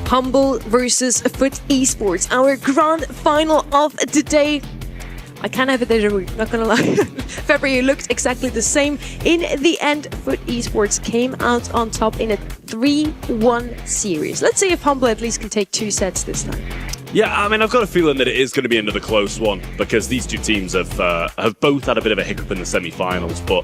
HMBLE versus FUT Esports, our grand final of the day. I can't have a deja vu, not gonna lie. February looked exactly the same. In the end, FUT Esports came out on top in a 3-1 series. Let's see if HMBLE at least can take 2 sets this time. Yeah, I mean, I've got a feeling that it is going to be another close one because these two teams have both had a bit of a hiccup in the semi-finals, but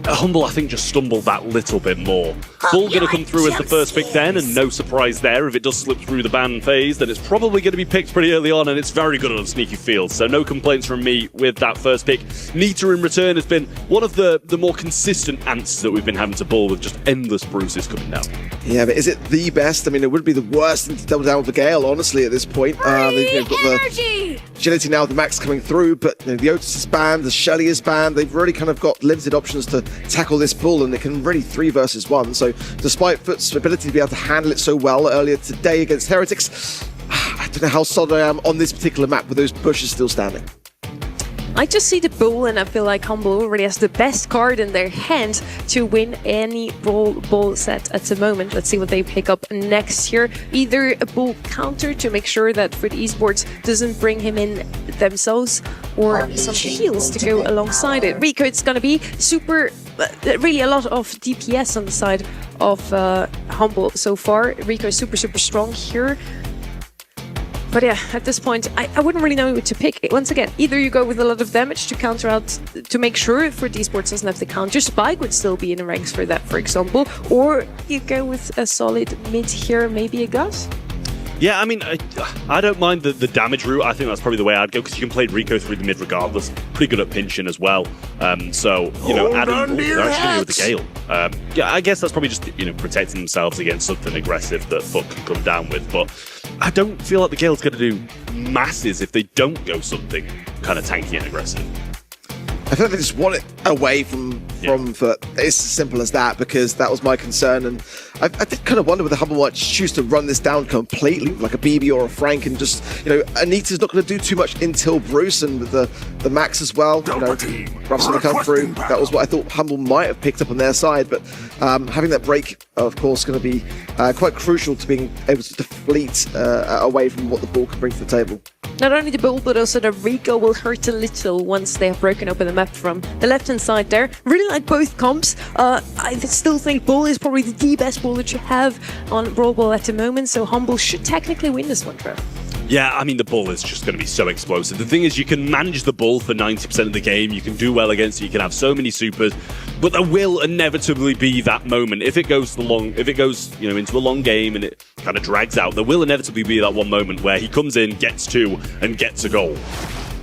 HMBLE, I think, just stumbled that little bit more. Bull going to come through as the first pick then, and no surprise there. If it does slip through the ban phase, then it's probably going to be picked pretty early on, and it's very good on sneaky fields. So no complaints from me with that first pick. Nita in return has been one of the more consistent answers that we've been having to Bull, with just endless bruises coming down. Yeah, but is it the best? I mean, it would be the worst thing to double down with the Gale, honestly, at this point. They've got the agility now, the Max coming through, but the Otis is banned, the Shelly is banned. They've really kind of got limited options to tackle this Bull, and they can really 3 versus 1. So despite FUT's ability to be able to handle it so well earlier today against Heretics, I don't know how solid I am on this particular map with those bushes still standing. I just see the Bull, and I feel like HMBLE already has the best card in their hand to win any Bull set at the moment. Let's see what they pick up next year. Either a Bull counter to make sure that FUT Esports doesn't bring him in themselves, or some heals to go alongside it. Rico, it's going to be super, really a lot of DPS on the side of HMBLE so far. Rico is super strong here. But yeah, at this point, I wouldn't really know who to pick. Once again, either you go with a lot of damage to counter out, to make sure FUT Esports doesn't have the counter. Spike would still be in the ranks for that, for example. Or you go with a solid mid here, maybe a Gus. Yeah, I mean, I don't mind the damage route. I think that's probably the way I'd go, because you can play Rico through the mid regardless. Pretty good at pinching as well. So, you know, Adam, they're actually going to go with the Gale. Yeah, I guess that's probably just, you know, protecting themselves against something aggressive that FUT can come down with. But I don't feel like the Gale's going to do masses if they don't go something kind of tanky and aggressive. I feel like they just want it away from FUT. It's as simple as that, because that was my concern. And I did kind of wonder whether HMBLE might choose to run this down completely, like a BB or a Frank, and just, you know, Anita's not going to do too much until Bruce, and with the Max as well. You know, Ruff's going to come through. That was what I thought HMBLE might have picked up on their side, but having that break, of course, going to be quite crucial to being able to deflate away from what the Bull can bring to the table. Not only the Bull, but also the Rico will hurt a little once they have broken open the map from the left-hand side there. Really like both comps. I still think Bull is probably the best Bull that you have on Brawl Ball at the moment, so HMBLE should technically win this one, Trev. Yeah, I mean, the Bull is just going to be so explosive. The thing is, you can manage the Bull for 90% of the game. You can do well against it. You can have so many supers, but there will inevitably be that moment. If it goes you know, into a long game and it kind of drags out, there will inevitably be that one moment where he comes in, gets 2, and gets a goal.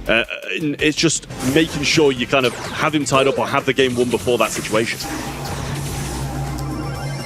It's just making sure you kind of have him tied up or have the game won before that situation.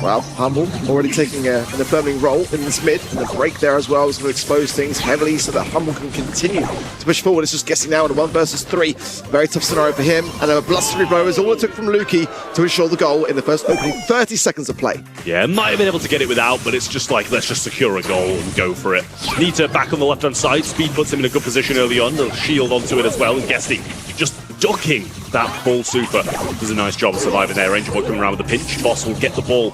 Well, HMBLE already taking an affirming role in this mid, and the break there as well is going to expose things heavily so that HMBLE can continue to push forward. It's just guessing now in a 1 versus 3. Very tough scenario for him, and a blustery blow is all it took from Lukey to ensure the goal in the first opening 30 seconds of play. Yeah, might have been able to get it without, but it's just like, let's just secure a goal and go for it. Nita back on the left-hand side. Speed puts him in a good position early on. They'll shield onto it as well, and Guesty just ducking that Bull super. Does a nice job of surviving there. Ranger Boy coming around with the pinch. Boss will get the ball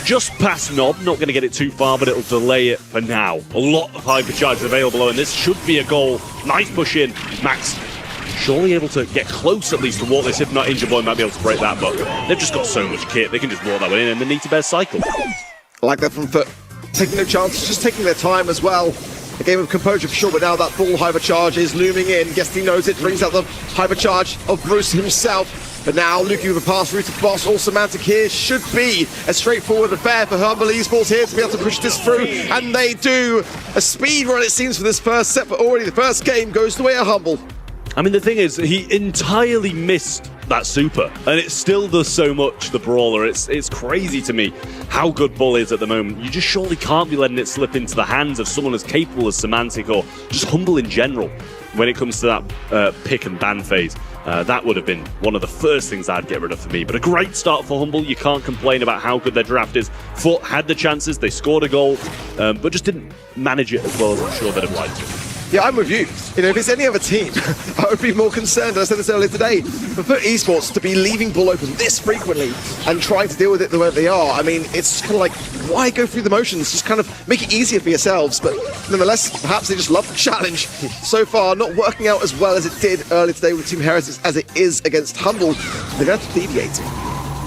just past Knob, not going to get it too far, but it'll delay it for now. A lot of hypercharge available, and this should be a goal. Nice push in. Max surely able to get close at least to walk this. If not, Injured Boy might be able to break that, but they've just got so much kit. They can just walk that one in, and the Nita Bears cycle. I like that from FUT. Taking no chances, just taking their time as well. A game of composure for sure, but now that Bull hypercharge is looming in. Guesty knows it, brings out the hypercharge of Bruce himself. But now Lukey with a pass through to Boss. All Semantic here should be a straightforward affair for HMBLE Esports here to be able to push this through. And they do. A speed run, it seems, for this first set, but already the first game goes the way of HMBLE. I mean, the thing is, he entirely missed that super, and it still does so much, the Brawler. It's crazy to me how good Bull is at the moment. You just surely can't be letting it slip into the hands of someone as capable as Semantic, or just HMBLE in general, when it comes to that pick and ban phase. That would have been one of the first things I'd get rid of for me. But a great start for HMBLE. You can't complain about how good their draft is. FUT had the chances, they scored a goal, but just didn't manage it as well as I'm sure they'd have liked to. Yeah, I'm with you. You know, if it's any other team, I would be more concerned, and I said this earlier today, but for esports to be leaving ball open this frequently and trying to deal with it the way they are, I mean, it's kind of like, why go through the motions? Just kind of make it easier for yourselves, but nonetheless, perhaps they just love the challenge. So far, not working out as well as it did earlier today with Team Heretics as it is against Humble. They're going to have to deviate.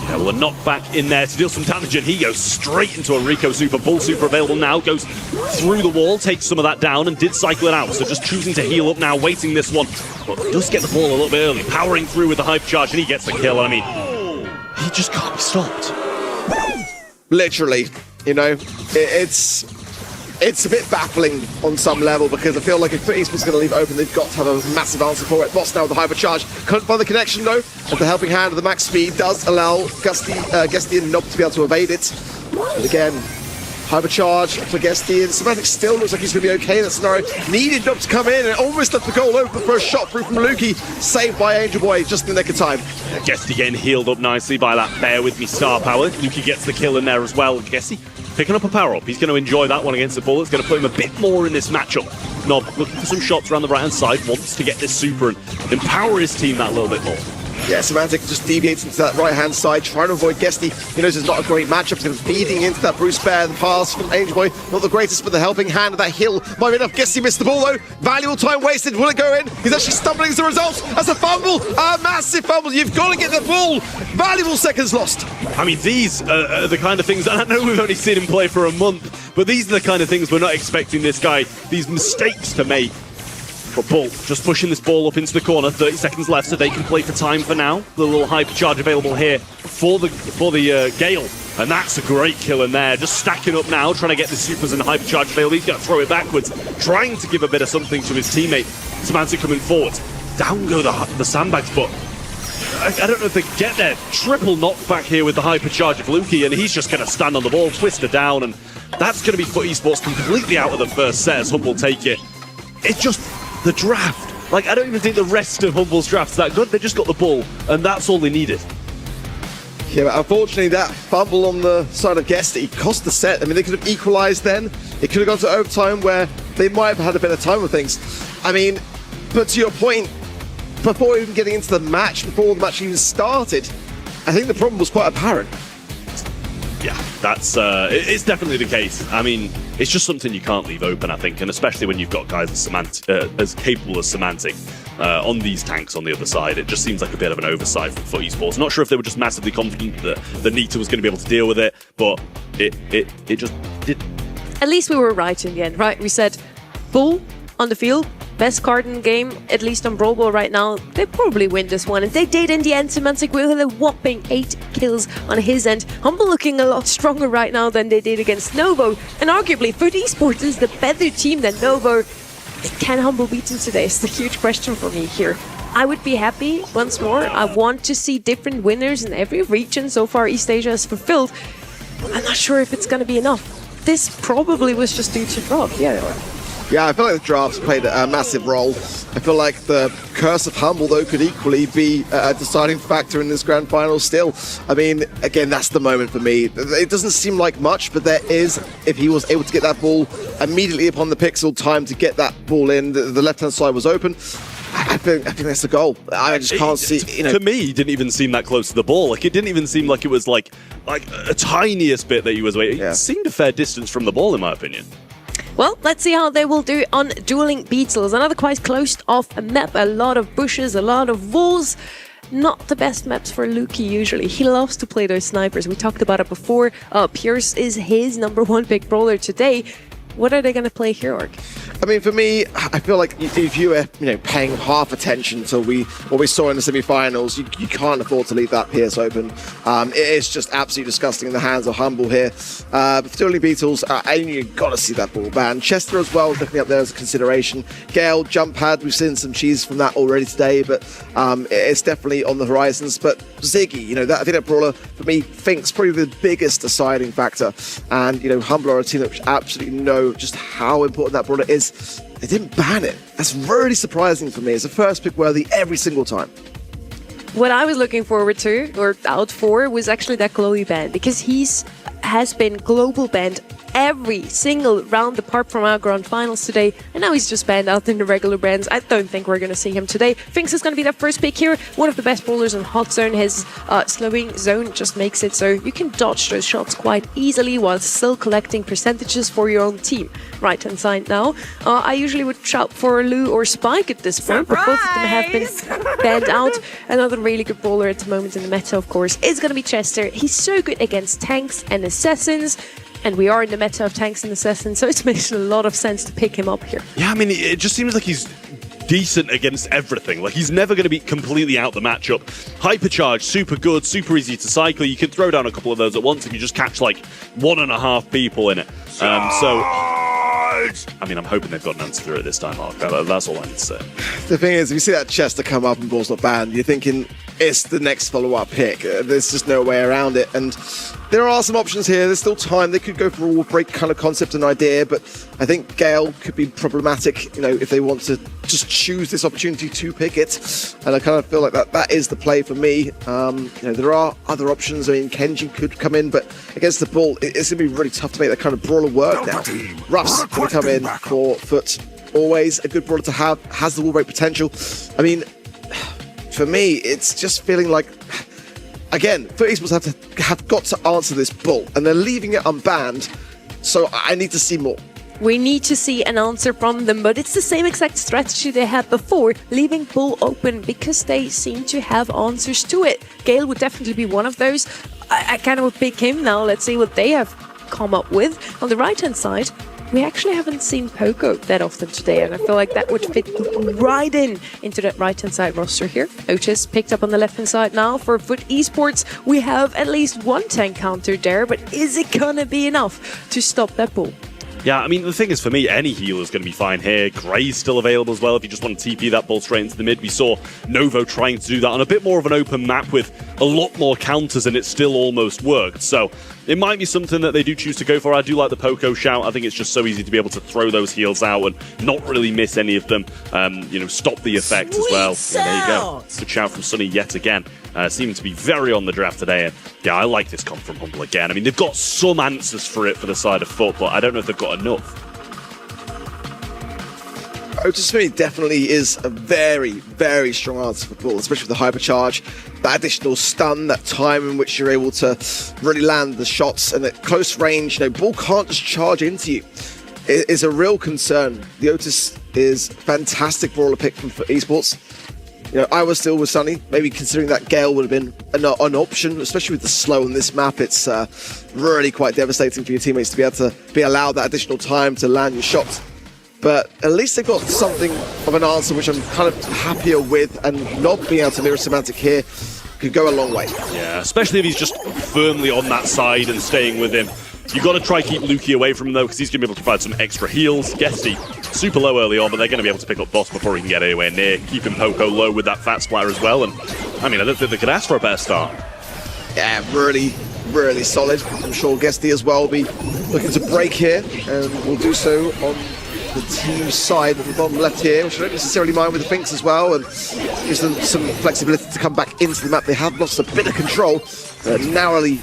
Yeah, well, a knockback in there to deal some damage, and he goes straight into a Rico Super. Bull Super available now, goes through the wall, takes some of that down, and did cycle it out. So just choosing to heal up now, waiting this one. But does get the ball a little bit early, powering through with the hype charge, and he gets the kill. And I mean, he just can't be stopped. Literally, you know, it's a bit baffling on some level because I feel like if esports is going to leave it open, they've got to have a massive answer for it. Boss now with the hypercharge. Couldn't find the connection though. And the helping hand of the max speed does allow Guesty and Nob to be able to evade it. And again, hypercharge for Guesty, and Semantic still looks like he's going to be okay in that scenario. Needed Nob to come in and almost left the goal open for a shot through from Lukey. Saved by Angel Boy just in the nick of time. Guesty getting healed up nicely by that Bear With Me star power. Lukey gets the kill in there as well. Guesty picking up a power-up. He's going to enjoy that one against the ball. It's going to put him a bit more in this matchup. Nob looking for some shots around the right-hand side, wants to get this super and empower his team that little bit more. Yeah, Semantic just deviates into that right-hand side, trying to avoid Guesty. He knows it's not a great matchup. He's going to be feeding into that Bruce Bear. The pass from Angel Boy, not the greatest, but the helping hand of that hill might be enough. Guesty missed the ball, though. Valuable time wasted. Will it go in? He's actually stumbling as a result. As a fumble, a massive fumble. You've got to get the ball. Valuable seconds lost. I mean, these are the kind of things, and I know we've only seen him play for a month, but these are the kind of things we're not expecting this guy, these mistakes to make. But Bull just pushing this ball up into the corner. 30 seconds left, so they can play for time for now. The little hyper charge available here for the Gale, and that's a great kill in there. Just stacking up now, trying to get the supers and hyper charge available. He's got to throw it backwards, trying to give a bit of something to his teammate. Semantic coming forward. Down go the sandbags, but I don't know if they get there. Triple knockback here with the hyper charge of Lukey, and he's just going to stand on the ball, twist her down, and that's going to be FUT esports completely out of the first set as Humble take it. It's just the draft. Like, I don't even think the rest of Humble's draft's that good. They just got the ball, and that's all they needed. Yeah, but unfortunately, that fumble on the side of Guesty cost the set. I mean, they could have equalized then. It could have gone to overtime where they might have had a bit of time with things. I mean, but to your point, before even getting into the match, before the match even started, I think the problem was quite apparent. Yeah, that's it's definitely the case. I mean, it's just something you can't leave open, I think, and especially when you've got guys as capable as Semantic on these tanks on the other side. It just seems like a bit of an oversight from FUT esports. Not sure if they were just massively confident that Nita was going to be able to deal with it, but it just did. At least we were right in the end, right? We said Bull on the field, best card in the game, at least on Brawl Ball right now. They probably win this one, and they did in the end. Semantic with a whopping 8 kills on his end. Humble looking a lot stronger right now than they did against Novo, and arguably FUT esports is the better team than Novo. Can Humble beat them today? It's the huge question for me here. I would be happy once more. I want to see different winners in every region. So far, East Asia is fulfilled. I'm not sure if it's going to be enough. This probably was just due to drop. Yeah, I feel like the drafts played a massive role. I feel like the curse of Humble, though, could equally be a deciding factor in this grand final still. I mean, again, that's the moment for me. It doesn't seem like much, but there is, if he was able to get that ball immediately upon the pixel, time to get that ball in. The left-hand side was open. I think that's the goal. I just can't see, you know. To me, he didn't even seem that close to the ball. Like, it didn't even seem like it was like a tiniest bit that he was waiting. Yeah. It seemed a fair distance from the ball, in my opinion. Well, let's see how they will do on Dueling Beetles. Another quite closed off map. A lot of bushes, a lot of walls. Not the best maps for Lukey usually. He loves to play those snipers. We talked about it before. Pierce is his #1 pick brawler today. What are they going to play here, Orc? I mean, for me, I feel like if you were, paying half attention to what we saw in the semi-finals, you can't afford to leave that Pierce open. It is just absolutely disgusting in the hands of Humble here. But for Dueling Beetles, you've got to see that ball ban. Chester as well, definitely up there as a consideration. Gale, jump pad, we've seen some cheese from that already today, but it's definitely on the horizons. But Ziggy, I think that brawler, for me, thinks probably the biggest deciding factor. And, Humble are a team that absolutely know just how important that brawler is. They didn't ban it. That's really surprising for me. It's a first pick worthy every single time. What I was looking forward to, or out for, was actually that Chloe ban, because has been global banned every single round apart from our grand finals today, and now he's just banned out in the regular bans. I don't think we're going to see him today. Finks is going to be the first pick here. One of the best bowlers in hot zone. His slowing zone just makes it so you can dodge those shots quite easily while still collecting percentages for your own team. Right hand side now. I usually would shout for Lou or Spike at this point, but both of them have been banned out. Another really good bowler at the moment in the meta, of course, is going to be Chester. He's so good against tanks and assassins. And we are in the meta of tanks and assassins, so it makes a lot of sense to pick him up here. Yeah, I mean, it just seems like he's decent against everything. Like, he's never going to be completely out the matchup. Hypercharge, super good, super easy to cycle. You can throw down a couple of those at once if you just catch, like, 1.5 people in it. I mean, I'm hoping they've got an answer for it this time, Mark. That's all I need to say. The thing is, if you see that Chester come up and ball's not banned, you're thinking it's the next follow-up pick. There's just no way around it. And there are some options here. There's still time. They could go for a wall break kind of concept and idea, but I think Gale could be problematic, you know, if they want to just choose this opportunity to pick it. And I kind of feel like that is the play for me. You know, there are other options. I mean, Kenji could come in, but against the ball, it's going to be really tough to make that kind of brawler work now. Ruff's going to come in for FUT. Always a good brawler to have, has the wall break potential. I mean, for me, it's just feeling like, again, FUT esports have got to answer this bull, and they're leaving it unbanned, so I need to see more. We need to see an answer from them, but it's the same exact strategy they had before, leaving bull open, because they seem to have answers to it. Gale would definitely be one of those. I kind of would pick him now. Let's see what they have come up with. On the right-hand side, we actually haven't seen Poco that often today, and I feel like that would fit right into that right-hand side roster here. Otis picked up on the left-hand side now for FUT esports. We have at least one tank counter there, but is it gonna be enough to stop that bull? Yeah, I mean, the thing is, for me, any healer is going to be fine here. Gray's still available as well if you just want to TP that ball straight into the mid. We saw Novo trying to do that on a bit more of an open map with a lot more counters, and it still almost worked. So it might be something that they do choose to go for. I do like the Poco shout. I think it's just so easy to be able to throw those heals out and not really miss any of them. You know, stop the effect as well. Yeah, there you go. Good shout from Sunny yet again. Seeming to be very on the draft today. And yeah, I like this comp from Humble again. I mean, they've got some answers for it for the side of FUT, but I don't know if they've got enough. Otis for me definitely is a very, very strong answer for Bull, especially with the hypercharge, that additional stun, that time in which you're able to really land the shots, and at close range, you know, Bull can't just charge into you. It is a real concern. The Otis is a fantastic brawler pick from esports. You know, I was still with Sunny, maybe considering that Gale would have been an option, especially with the slow on this map. It's really quite devastating for your teammates to be able to be allowed that additional time to land your shots. But at least they've got something of an answer which I'm kind of happier with, and not being able to mirror Semantic here could go a long way. Yeah, especially if he's just firmly on that side and staying with him. You've got to try keep Lukey away from him, though, because he's going to be able to provide some extra heals. Guesty, super low early on, but they're going to be able to pick up Boss before he can get anywhere near. Keeping Poco low with that fat splatter as well. And, I mean, I don't think they could ask for a better start. Yeah, really, really solid. I'm sure Guesty as well will be looking to break here, and will do so on the team side at the bottom left here, which I don't necessarily mind with the Finks as well, and gives them some flexibility to come back into the map. They have lost a bit of control, narrowly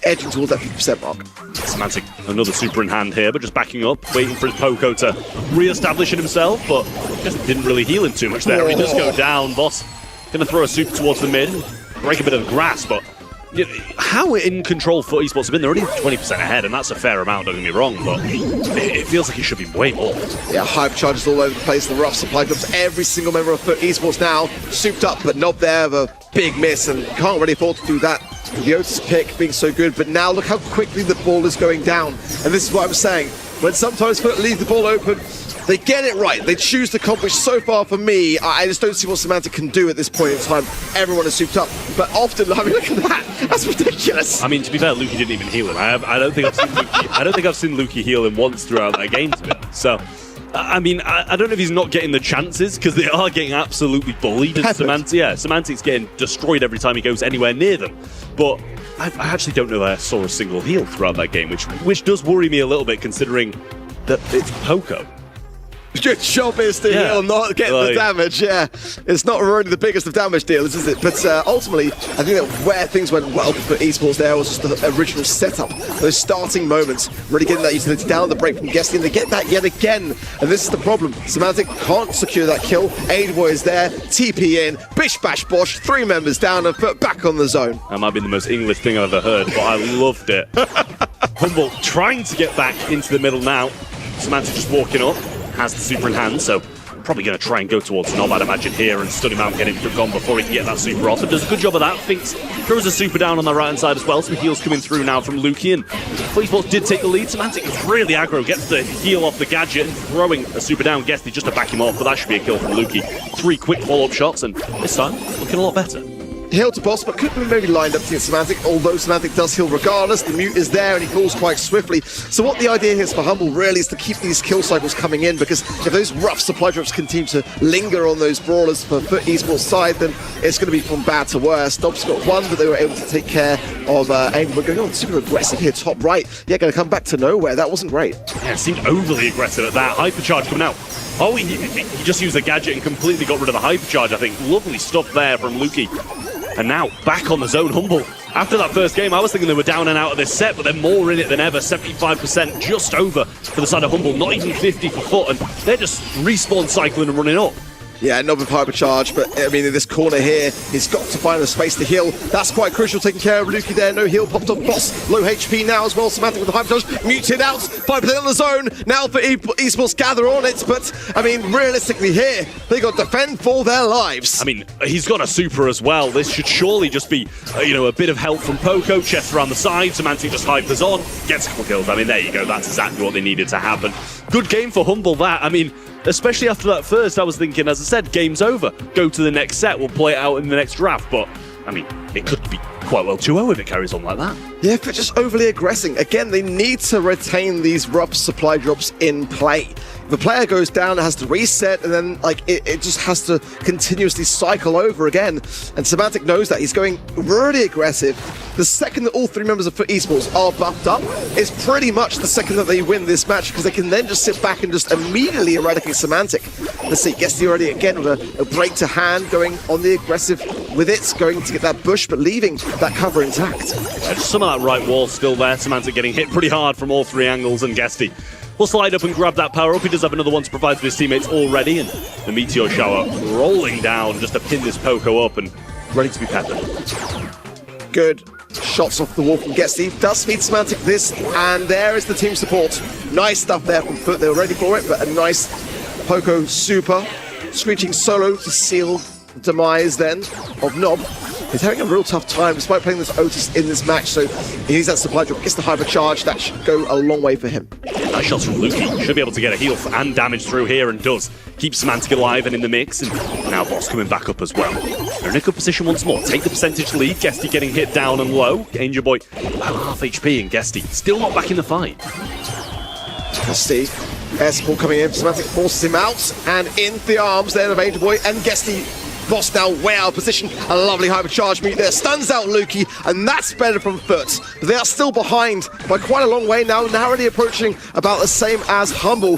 edging towards that 50% mark. Semantic, another super in hand here, but just backing up, waiting for his Poco to re-establish it himself, but just didn't really heal him too much there. He does go down. Boss going to throw a super towards the mid, break a bit of the grass, but you know, how in control FUT esports have been? They're already 20% ahead, and that's a fair amount, don't get me wrong, but it feels like it should be way more. Yeah, hype charges all over the place. The rough supply drops. Every single member of FUT esports now souped up, but not there of a big miss, and can't really afford to do that. The Otis pick being so good, but now look how quickly the ball is going down. And this is what I'm saying. When sometimes FUT leave the ball open, they get it right. They choose to accomplish. So far for me, I just don't see what Semantic can do at this point in time. Everyone is souped up, but often, I mean, look at that. That's ridiculous. I mean, to be fair, Lukey didn't even heal him. I don't think I've seen Lukey heal him once throughout that game, to be honest. So, I mean, I don't know if he's not getting the chances, because they are getting absolutely bullied. And Semantic's getting destroyed every time he goes anywhere near them. But I actually don't know that I saw a single heal throughout that game, which does worry me a little bit, considering that it's Poco. Good job is to heal, not get the damage. Yeah, it's not really the biggest of damage dealers, is it? But ultimately, I think that where things went well for esports there was just the original setup, those starting moments, really getting that utility down the break from Guesty, and they get that yet again. And this is the problem. Semantic can't secure that kill. Aidboy is there, TP in, bish bash bosh, 3 members down and put back on the zone. That might be the most English thing I've ever heard, but I loved it. Humble trying to get back into the middle now. Semantic just walking up, has the super in hand, so probably going to try and go towards Nob, I'd imagine, here and stun him out and get him gone before he can get that super off. And does a good job of that. Thinks, throws a super down on the right-hand side as well, some heals coming through now from Lukey. And esports did take the lead. Semantic is really aggro, gets the heal off the gadget and throwing a super down. Guesty just to back him off, but that should be a kill from Lukey. 3 quick follow-up shots, and this time, looking a lot better. Heal to boss, but could be maybe lined up to get Semantic, although Semantic does heal regardless. The mute is there and he falls quite swiftly. So what the idea is for Humble really is to keep these kill cycles coming in, because if those rough supply drops continue to linger on those brawlers for FUT esports side, then it's going to be from bad to worse. Dobbs got 1, but they were able to take care of Aim. We're going on super aggressive here, top right. Yeah, going to come back to nowhere. That wasn't great. Yeah, it seemed overly aggressive at that. Hypercharge coming out. Oh, he just used the gadget and completely got rid of the hypercharge, I think. Lovely stuff there from Lukey. And now, back on the zone, Humble. After that first game, I was thinking they were down and out of this set, but they're more in it than ever. 75% just over for the side of Humble, not even 50 for FUT, and they're just respawn cycling and running up. Yeah, not with hypercharge, but I mean, in this corner here, he's got to find the space to heal. That's quite crucial, taking care of Lukey there. No heal popped on boss. Low HP now as well. Semantic with the hypercharge. Muted out. 5% on the zone. Now for esports gather on it, but I mean, realistically here, they got to defend for their lives. I mean, he's got a super as well. This should surely just be, a bit of help from Poco. Chest around the side. Semantic just hypers on. Gets a couple kills. I mean, there you go. That's exactly what they needed to happen. Good game for Humble, that. I mean, especially after that first, I was thinking, as I said, game's over. Go to the next set, we'll play it out in the next draft. But, I mean, it could be quite well 2-0 if it carries on like that. Yeah, but just overly aggressing. Again, they need to retain these rough supply drops in play. If the player goes down, it has to reset, and then it just has to continuously cycle over again. And Semantic knows that. He's going really aggressive. The second that all 3 members of FUT esports are buffed up is pretty much the second that they win this match, because they can then just sit back and just immediately eradicate Semantic. Let's see, Guesty already again with a break to hand, going on the aggressive with it, going to get that bush, but leaving that cover intact. Some of that right wall still there. Semantic getting hit pretty hard from all 3 angles, and Guesty will slide up and grab that power up. He does have another one to provide for his teammates already, and the meteor shower rolling down just to pin this Poco up and ready to be peppered. Good shots off the wall from Guesty. Does feed Semantic this, and there is the team support. Nice stuff there from FUT. They were ready for it, but a nice Poco super. Screeching solo to seal the demise then of Nob. He's having a real tough time despite playing this Otis in this match, so he needs that supply drop, gets the hypercharge. That should go a long way for him. Nice shots from Lukey. Should be able to get a heal and damage through here, and does. Keep Semantic alive and in the mix, and now Boss coming back up as well. They're in a good position once more. Take the percentage lead. Guesty getting hit down and low. Angel Boy about half HP, and Guesty still not back in the fight. Guesty, air support coming in. Semantic forces him out, and into the arms there of Angel Boy, and Guesty. Boss now way out of position. A lovely hypercharge mute there. Stuns out Lukey, and that's better from FUT. But they are still behind by quite a long way now, narrowly approaching about the same as Humble.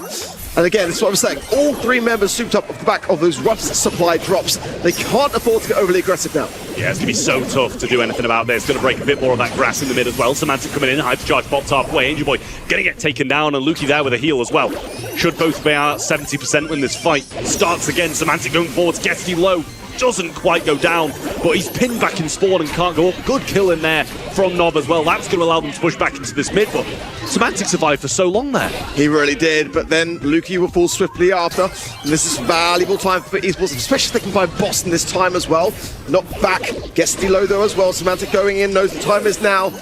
And again, that's what I'm saying. All 3 members souped up off the back of those rough supply drops. They can't afford to get overly aggressive now. Yeah, it's going to be so tough to do anything about this. It's going to break a bit more of that grass in the mid as well. Semantic coming in, hypercharge popped halfway. Angel Boy going to get taken down, and Lukey there with a heal as well. Should both be out 70% when this fight starts again. Semantic going forwards, Guesty low. Doesn't quite go down, but he's pinned back in spawn and can't go up. Good kill in there from Nob as well. That's going to allow them to push back into this mid, but Semantic survived for so long there. He really did, but then Lukey will fall swiftly after. And this is valuable time for esports, especially if they can find Boss in this time as well. Knocked back, Guesty low though as well. Semantic going in, knows the time is now.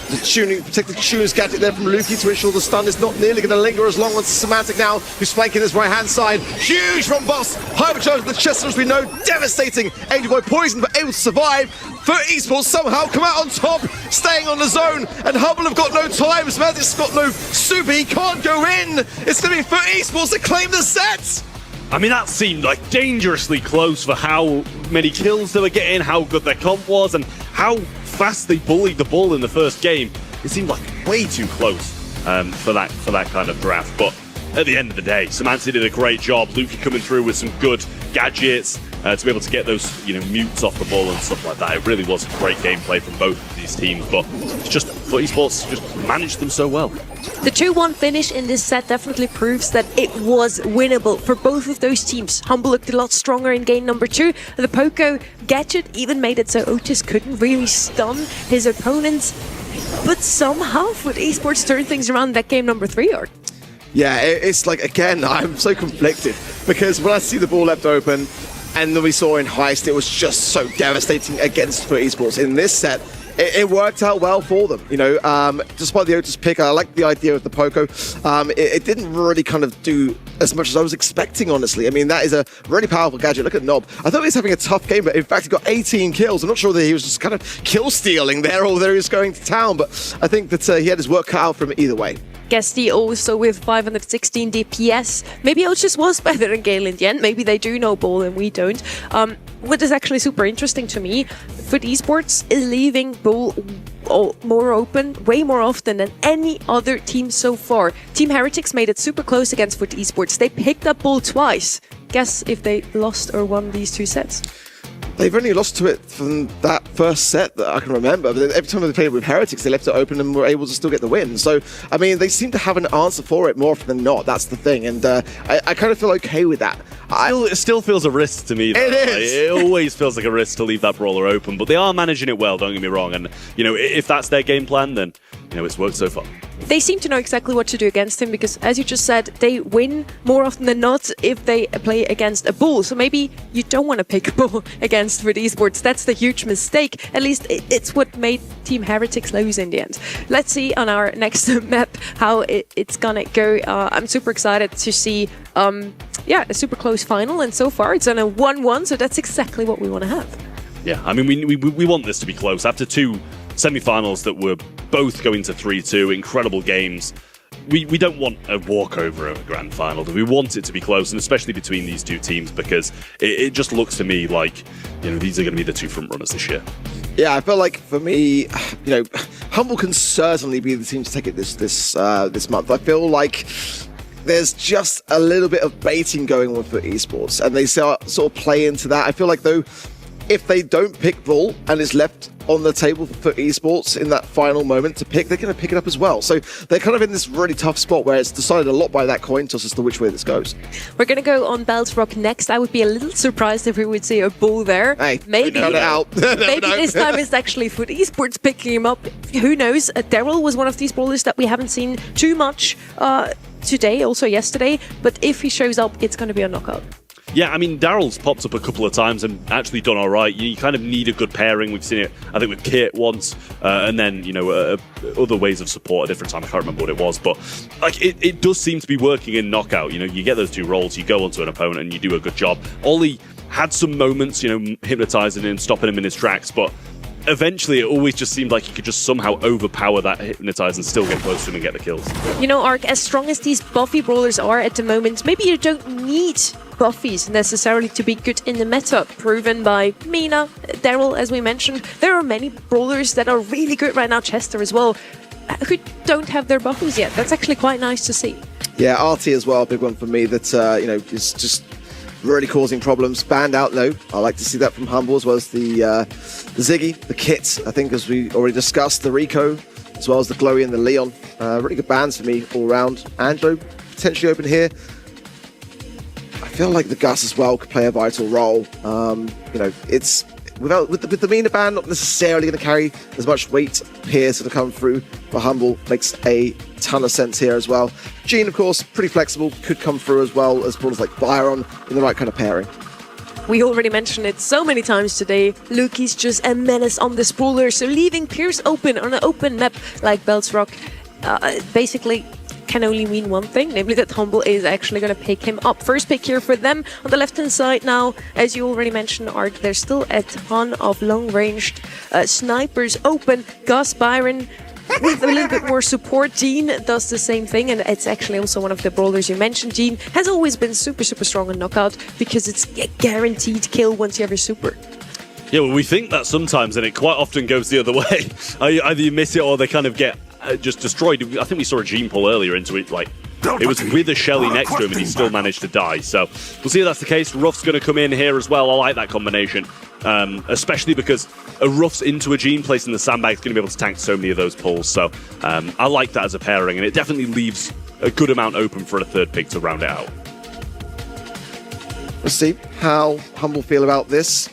The tuning, protected tunes gadget there from Lukey to ensure the stun is not nearly going to linger as long as Semantic now, who's flanking his right-hand side. Huge from Boss. Hypercharge the chest, as we know, devastating. Angel Boy poisoned, but able to survive. FUT esports somehow come out on top, staying on the zone, and Humble have got no time. Semantic's got no super, he can't go in. It's going to be FUT esports to claim the set. I mean, that seemed like dangerously close for how many kills they were getting, how good their comp was, and how fast they bullied the ball in the first game. It seemed like way too close for that kind of draft. But at the end of the day, Semantic did a great job. Luki coming through with some good gadgets to be able to get those, mutes off the ball and stuff like that. It really was great gameplay from both of these teams, but it's just FUT Esports just managed them so well. The 2-1 finish in this set definitely proves that it was winnable for both of those teams. Humble looked a lot stronger in game number 2. The Poco gadget even made it so Otis couldn't really stun his opponents. But somehow FUT Esports turned things around in that game number 3, Art. Yeah, it's like, again, I'm so conflicted because when I see the ball left open and then we saw in Heist, it was just so devastating against FUT Esports. In this set, it worked out well for them. Despite the Otis pick, I like the idea of the Poco. It didn't really kind of do as much as I was expecting, honestly. I mean, that is a really powerful gadget. Look at Nob. I thought he was having a tough game, but in fact, he got 18 kills. I'm not sure that he was just kind of kill stealing there or that he was going to town, but I think that he had his work cut out from it either way. Guesty also with 516 DPS. Maybe Otis was better than Gale in the end. Maybe they do know ball and we don't. What is actually super interesting to me, FUT Esports is leaving ball more open way more often than any other team so far. Team Heretics made it super close against FUT Esports. They picked up ball twice. Guess if they lost or won these 2 sets. They've only lost to it from that first set that I can remember, but every time they played with Heretics, they left it open and were able to still get the win. So, I mean, they seem to have an answer for it more often than not. That's the thing, and I kind of feel okay with that. It still feels a risk to me, though. It is. It always feels like a risk to leave that brawler open, but they are managing it well, don't get me wrong. And, if that's their game plan, then, it's worked so far. They seem to know exactly what to do against him because, as you just said, they win more often than not if they play against a bull. So maybe you don't want to pick a bull against FUT Esports. That's the huge mistake. At least it's what made Team Heretics lose in the end. Let's see on our next map how it's gonna go. I'm super excited to see a super close final, and so far it's on a 1-1, so that's exactly what we want to have. Yeah, I mean, we want this to be close. After 2 semi-finals that were both going to 3-2, incredible games, we don't want a walkover of a grand final. We want it to be close, and especially between these 2 teams, because it just looks to me like these are going to be the 2 front runners this year. Yeah, I feel like for me, Humble can certainly be the team to take it this month. I feel like there's just a little bit of baiting going on for esports, and they sort of play into that. I feel like, though, if they don't pick Bull and it's left on the table for esports in that final moment to pick, they're going to pick it up as well. So they're kind of in this really tough spot where it's decided a lot by that coin toss as to which way this goes. We're going to go on Bellsrock next. I would be a little surprised if we would see a Bull there. Hey, maybe cut it out. maybe this time it's actually FUT Esports picking him up. Who knows? Daryl was one of these brawlers that we haven't seen too much today, also yesterday. But if he shows up, it's going to be a knockout. Yeah, I mean, Daryl's popped up a couple of times and actually done all right. You kind of need a good pairing. We've seen it, I think, with Kit once, and then, other ways of support at different times. I can't remember what it was, but like it does seem to be working in knockout. You get those 2 rolls, you go onto an opponent and you do a good job. Ollie had some moments, hypnotizing him, stopping him in his tracks, but eventually it always just seemed like he could just somehow overpower that hypnotize and still get close to him and get the kills. Ark, as strong as these buffy brawlers are at the moment, maybe you don't need buffies necessarily to be good in the meta, proven by Mina, Daryl, as we mentioned. There are many brawlers that are really good right now, Chester as well, who don't have their buffies yet. That's actually quite nice to see. Yeah, RT as well, a big one for me that, is just really causing problems. Banned out though. I like to see that from Humble, as well as the Ziggy, the Kit, I think, as we already discussed, the Rico, as well as the Glowy and the Leon. Really good bans for me all round. Angelo potentially open here. I feel like the Gus as well could play a vital role. It's with the Mina ban not necessarily going to carry as much weight here to come through for Humble. Makes a ton of sense here as well. Gene, of course, pretty flexible, could come through as well as brawlers like Byron in the right kind of pairing. We already mentioned it so many times today. Luki's just a menace on this brawler, so leaving Pierce open on an open map like Bellsrock basically can only mean one thing, namely that Humble is actually going to pick him up. First pick here for them on the left-hand side now. As you already mentioned, Art, there's still a ton of long-ranged snipers open. Gus, Byron, with a little bit more support. Gene does the same thing, and it's actually also one of the brawlers you mentioned. Gene has always been super strong on knockout because it's a guaranteed kill once you have your super. Yeah, well, we think that sometimes, and it quite often goes the other way. Either you miss it or they kind of get just destroyed. I think we saw a Gene pull earlier into it, like It was with a Shelly next to him and he still managed to die. So we'll see if that's the case. Ruff's going to come in here as well. I like that combination, especially because a Ruff's into a Gene placing the sandbag is going to be able to tank so many of those pulls. So I like that as a pairing, and it definitely leaves a good amount open for a third pick to round it out. We'll see how Humble feel about this.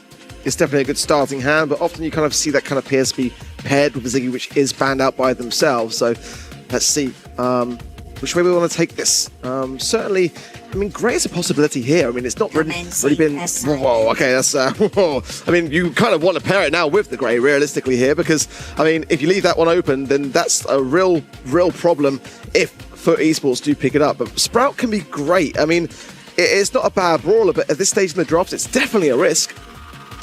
It's definitely a good starting hand, but often you kind of see that kind of PSP paired with a Ziggy, which is banned out by themselves. So let's see which way we want to take this. Certainly, I mean, Grey is a possibility here. I mean, it's not really been... Whoa, okay, that's... I mean, you kind of want to pair it now with the Grey, realistically, here, because, I mean, if you leave that one open, then that's a real problem if FUT Esports do pick it up. But Sprout can be great. I mean, it's not a bad brawler, but at this stage in the drops, it's definitely a risk.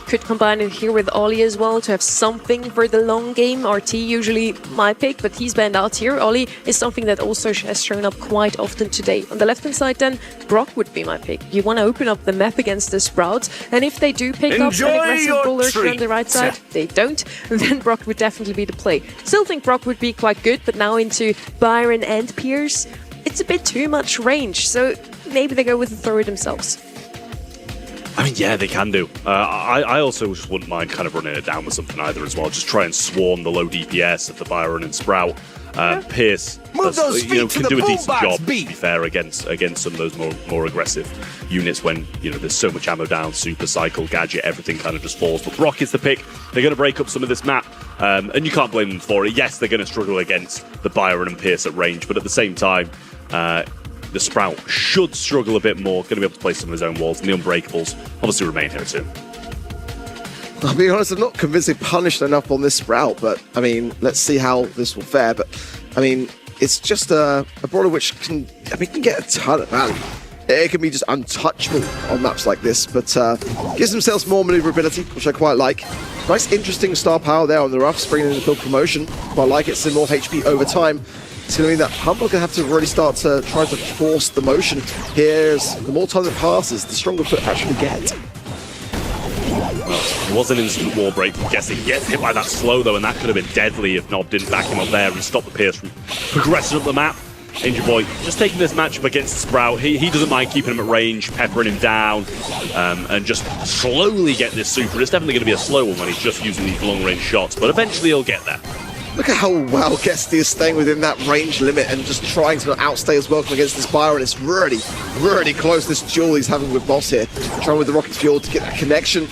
Could combine it here with Ollie as well to have something for the long game. RT usually my pick, but he's banned out here. Ollie is something that also has shown up quite often today. On the left-hand side then, Brock would be my pick. You want to open up the map against the Sprouts, and if they do pick up an aggressive brawler on the right side, they don't, then Brock would definitely be the play. Still think Brock would be quite good, but now into Byron and Pierce, it's a bit too much range, so maybe they go with the thrower themselves. I mean, yeah, they can do. I also just wouldn't mind kind of running it down with something either as well. Just try and swarm the low DPS of the Byron and Sprout. Pierce can do a decent job, to be fair, against some of those more aggressive units when there's so much ammo down, super cycle, gadget, everything kind of just falls. But Brock is the pick. They're going to break up some of this map, and you can't blame them for it. Yes, they're going to struggle against the Byron and Pierce at range, but at the same time, the Sprout should struggle a bit more, going to be able to play some of his own walls, and the Unbreakables obviously remain here too. I'll be honest, I'm not convinced they punished enough on this Sprout, but I mean, let's see how this will fare. But I mean, it's just a brawler which can get a ton of value. It can be just untouchable on maps like this, but gives themselves more maneuverability, which I quite like. Nice, interesting star power there on the Ruffs, bringing in the build promotion. Quite like it, some more HP over time. It's going to mean that Humble are going to have to really start to try to force the motion. Here's the more time that passes, the stronger FUT actually get. It was an instant wall break from Guessing. He gets hit by that slow though, and that could have been deadly if Nob didn't back him up there and stop the Pierce from progressing up the map. Angel Boy just taking this matchup against Sprout. He doesn't mind keeping him at range, peppering him down, and just slowly get this super. It's definitely going to be a slow one when he's just using these long-range shots, but eventually he'll get there. Look at how well Guesty is staying within that range limit and just trying to outstay his welcome against this Byron. It's really, really close, this duel he's having with Boss here. Trying with the Rocket Fuel to get that connection.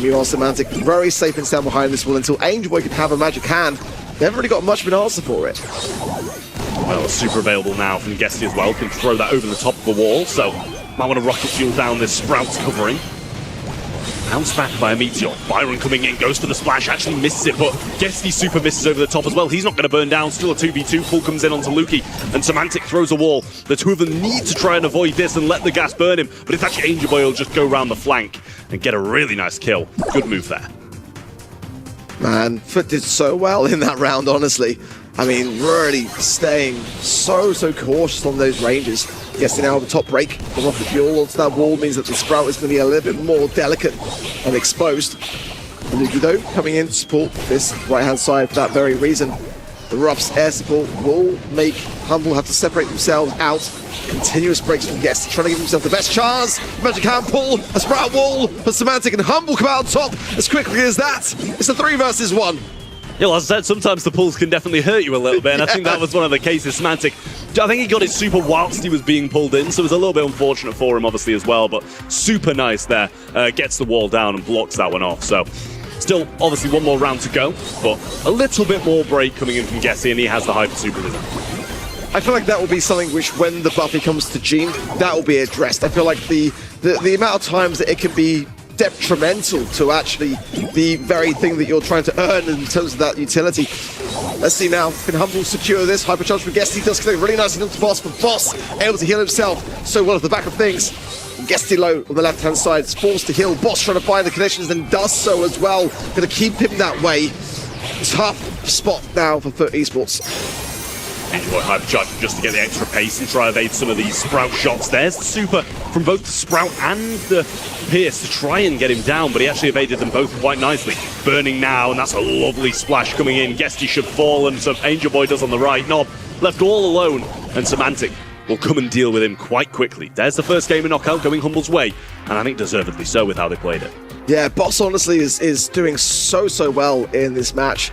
Meanwhile, Semantic very safe and sound behind this wall until Angel Boy can have a magic hand. They haven't really got much of an answer for it. Well, super available now from Guesty as well. Can throw that over the top of the wall, so might want to Rocket Fuel down this Sprout's covering. Bounced back by a Meteor. Byron coming in, goes for the splash, actually misses it, but Guesty super misses over the top as well. He's not going to burn down, still a 2v2. Pull comes in onto Lukey, and Semantic throws a wall. The two of them need to try and avoid this and let the gas burn him, but it's actually Angel Boy will just go around the flank and get a really nice kill. Good move there. Man, FUT did so well in that round, honestly. I mean, really staying so cautious on those ranges. Guessing now the top break, the Rocket Fuel onto that wall means that the Sprout is going to be a little bit more delicate and exposed. Lukey, though, coming in to support this right-hand side for that very reason. The Ruff's air support will make Humble have to separate themselves out. Continuous breaks from Guest, trying to give himself the best chance. Magic hand pull, a Sprout wall, but Semantic and Humble come out on top as quickly as that. It's a 3 versus 1. Yeah, well, as I said, sometimes the pulls can definitely hurt you a little bit, and I think that was one of the cases. Semantic, I think he got it super whilst he was being pulled in, so it was a little bit unfortunate for him, obviously, as well, but super nice there. Gets the wall down and blocks that one off, so still, obviously, one more round to go, but a little bit more break coming in from Gessie, and he has the Hyper Super Vision. I feel like that will be something which, when the buffy comes to Gene, that will be addressed. I feel like the amount of times that it can be detrimental to actually the very thing that you're trying to earn in terms of that utility. Let's see now, can Humble secure this? Hypercharge from Guesty does connect really nicely into Boss, but Boss able to heal himself so well at the back of things. Guesty low on the left-hand side is forced to heal. Boss trying to find the connections and does so as well. Going to keep him that way. Tough spot now for FUT Esports. Angel Boy hypercharging just to get the extra pace and try to evade some of these Sprout shots. There's the super from both the Sprout and the Pierce to try and get him down, but he actually evaded them both quite nicely. Burning now, and that's a lovely splash coming in. Guesty should fall, and so Angel Boy does on the right. Nob left all alone, and Semantic will come and deal with him quite quickly. There's the first game in Knockout going Humble's way, and I think deservedly so with how they played it. Yeah, Boss honestly is doing so well in this match.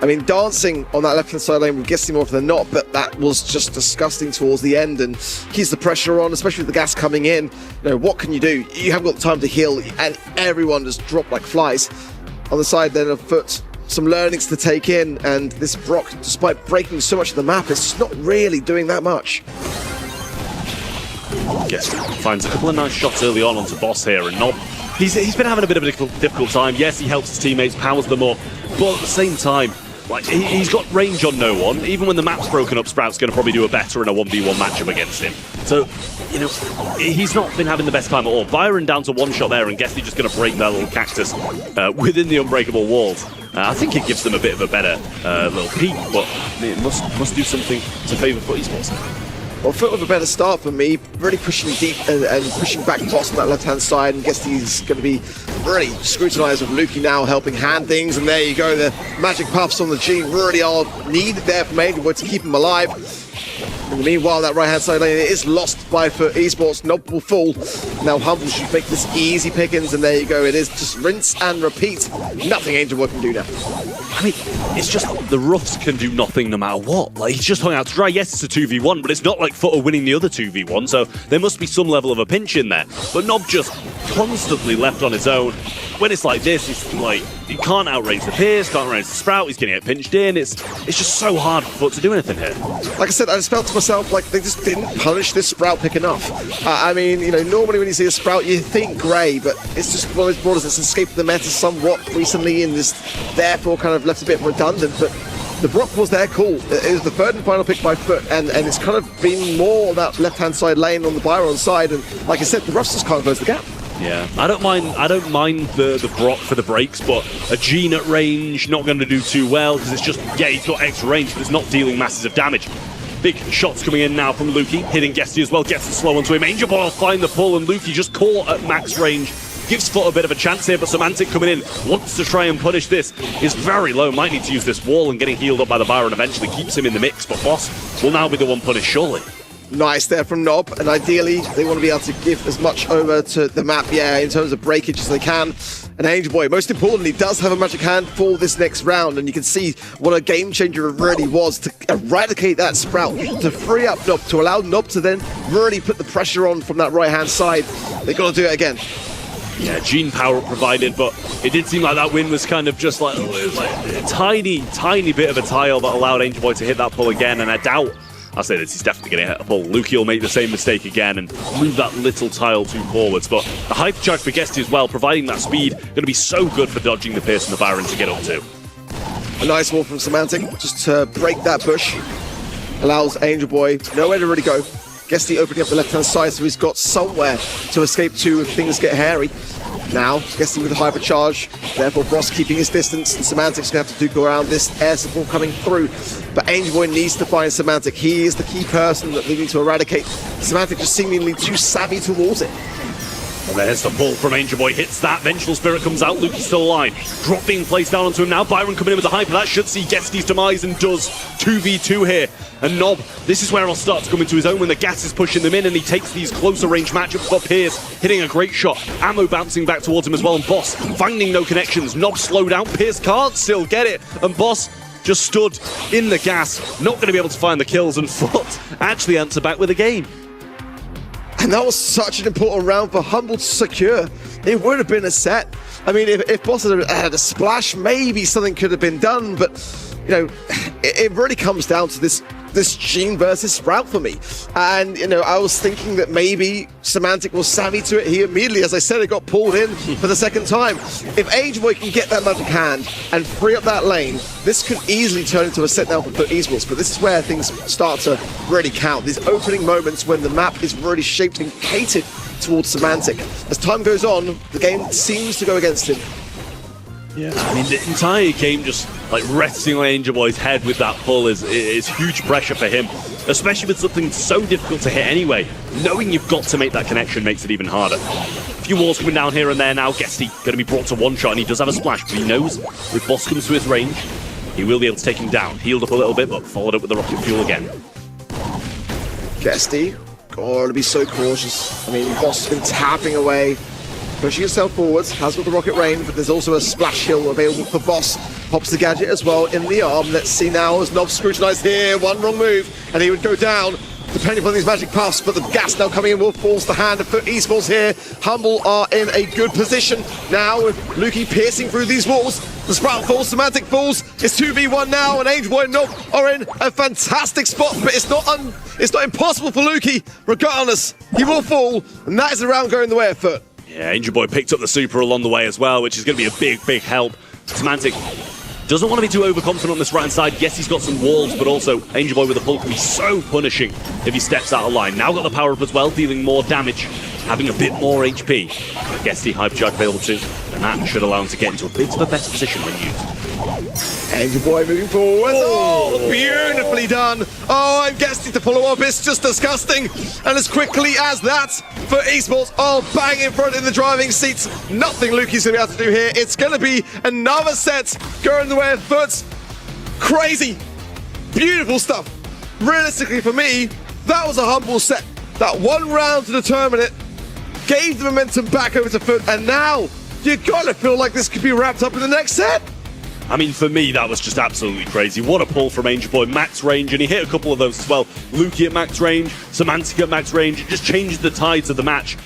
I mean, dancing on that left-hand side lane with Gesty more often than not, but that was just disgusting towards the end, and keeps the pressure on, especially with the gas coming in. You know, what can you do? You haven't got the time to heal, and everyone just dropped like flies. On the side then of FUT, some learnings to take in, and this Brock, despite breaking so much of the map, is just not really doing that much. Yes, finds a couple of nice shots early on onto Boss here, and Nob, he's been having a bit of a difficult time. Yes, he helps his teammates, powers them up, but at the same time, like, he's got range on no one. Even when the map's broken up, Sprout's going to probably do a better in a 1v1 matchup against him. So, you know, he's not been having the best time at all. Byron down to one shot there, and Gesty just going to break that little cactus within the unbreakable walls. I think it gives them a bit of a better little peek, but it must do something to favour FUT Esports. Well, FUT with a better start for me, really pushing deep and pushing back Boss on that left-hand side, and Gesty's going to be really scrutinised with Lukey now helping hand things, and there you go, the magic puffs on the G really are needed there from Angelboy to keep him alive. And meanwhile, that right-hand side lane is lost by FUT Esports. Nob will fall. Now Humble should make this easy pickings, and there you go. It is just rinse and repeat. Nothing Angelboy can do now. I mean, it's just the Roughs can do nothing no matter what. Like, he's just hung out to dry. Yes, it's a 2v1, but it's not like FUT are winning the other 2v1, so there must be some level of a pinch in there. But Nob just constantly left on his own. When it's like this, it's like, he can't outrange the Pierce, can't outrange the Sprout, he's going to get pinched in. It's just so hard for FUT to do anything here. Like I said, I just felt to myself like they just didn't punish this Sprout pick enough. I mean, you know, normally when you see a Sprout, you think Grey, but it's just one of those brawlers that's escaped the meta somewhat recently and is therefore kind of left a bit redundant. But the Brock was their call. It was the third and final pick by FUT, and it's kind of been more on that left-hand side lane on the Byron side. And like I said, the Roughs just can't close the gap. Yeah, I don't mind the Brock for the breaks, but a Gene at range, not going to do too well, because it's just, yeah, he's got extra range, but it's not dealing masses of damage. Big shots coming in now from Lukey, hitting Gesty as well, gets the slow onto him. Angelboy will find the pull, and Lukey just caught at max range. Gives FUT a bit of a chance here, but Semantic coming in, wants to try and punish this. Is very low, might need to use this wall, and getting healed up by the Byron eventually keeps him in the mix, but Boss will now be the one punished, surely. Nice there from Nob, and ideally they want to be able to give as much over to the map, yeah, in terms of breakage as they can. And Angelboy, most importantly, does have a magic hand for this next round, and you can see what a game changer it really was to eradicate that Sprout, to free up Nob, to allow Nob to then really put the pressure on from that right-hand side. They got to do it again. Yeah, Gene power provided, but it did seem like that win was kind of just like a tiny bit of a tile that allowed Angelboy to hit that pull again, and I doubt, I'll say this, he's definitely going to hit a pull. Lukey will make the same mistake again and move that little tile too forwards, but the hyper charge for Gesty as well, providing that speed, going to be so good for dodging the Pierce and the Byron to get up to. A nice wall from Semantic, just to break that bush. Allows Angelboy nowhere to really go. Gesty opening up the left-hand side, so he's got somewhere to escape to if things get hairy. Now, Gesty with a hypercharge, therefore Boss keeping his distance, and Semantic's going to have to duke around this air support coming through. But Angelboy needs to find Semantic. He is the key person that they need to eradicate. Semantic just seemingly too savvy towards it. And there's the pull from Angelboy, hits that, Vengeful Spirit comes out, Lukey's still alive. Drop being placed down onto him now, Byron coming in with the hyper, that should see Gesty's demise, and does 2v2 here. And Nob, this is where he'll start to come into his own when the gas is pushing them in, and he takes these closer range matchups. Got Pierce hitting a great shot, ammo bouncing back towards him as well, and Boss finding no connections. Nob slowed out, Pierce can't still get it, and Boss just stood in the gas, not going to be able to find the kills, and FUT actually answer back with a game. And that was such an important round for Humble to secure. It would have been a set. I mean, if Boss had a splash, maybe something could have been done, but, you know, it really comes down to this Gene versus Sprout for me. And, you know, I was thinking that maybe Semantic was savvy to it. He immediately, as I said, it got pulled in for the second time. If Angelboy can get that magic hand and free up that lane, this could easily turn into a set now for FUT Esports. But this is where things start to really count. These opening moments when the map is really shaped and catered towards Semantic. As time goes on, the game seems to go against him. Yeah, I mean, the entire game just like resting on Angelboy's head with that pull is huge pressure for him, especially with something so difficult to hit anyway. Knowing you've got to make that connection makes it even harder. A few walls coming down here and there now. Gesty going to be brought to one shot, and he does have a splash, but he knows if Boss comes to his range, he will be able to take him down. Healed up a little bit, but followed up with the rocket fuel again. Gesty, gotta be so cautious. I mean, Boss has been tapping away, pushing himself forwards, has got the rocket rain, but there's also a splash hill available for Boss. Pops the gadget as well in the arm. Let's see now as Nob scrutinized here. One wrong move, and he would go down, depending upon these magic puffs, but the gas now coming in will force the hand of FUT Esports here. Humble are in a good position now with Lukey piercing through these walls. The Sprout falls, Semantic falls. It's 2v1 now, and Angel Boy and Nob are in a fantastic spot, but it's not impossible for Lukey. Regardless, he will fall, and that is the round going the way of FUT. Yeah, Angel Boy picked up the super along the way as well, which is going to be a big, big help. Semantic doesn't want to be too overconfident on this right-hand side. Yes, he's got some walls, but also Angel Boy with a pull can be so punishing if he steps out of line. Now got the power-up as well, dealing more damage, having a bit more HP. Gesty Hypercharge available too, and that should allow him to get into a bit of a better position when used. Angel Boy moving forward. Oh, beautifully done. Oh, I'm Gesty to follow up. It's just disgusting. And as quickly as that, FUT Esports are bang in front in the driving seats. Nothing Lukey's going to be able to do here. It's going to be another set going the way of FUT. Crazy. Beautiful stuff. Realistically for me, that was a humble set. That one round to determine it gave the momentum back over to FUT. And now, you got to feel like this could be wrapped up in the next set. I mean, for me, that was just absolutely crazy. What a pull from Angel Boy, max range, and he hit a couple of those as well. Lukey at max range, Semantic at max range. It just changed the tides of the match.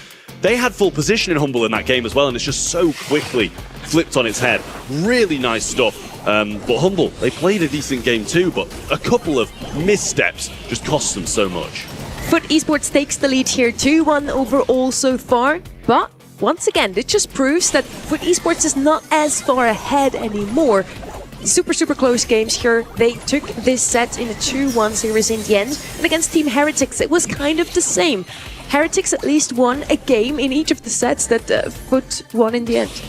They had full position in Humble in that game as well, and it's just so quickly flipped on its head. Really nice stuff. But Humble, they played a decent game too, but a couple of missteps just cost them so much. FUT Esports takes the lead here, 2-1 overall so far, but once again, it just proves that FUT Esports is not as far ahead anymore. Super, super close games here. They took this set in a 2-1 series in the end. And against Team Heretics, it was kind of the same. Heretics at least won a game in each of the sets that FUT won in the end.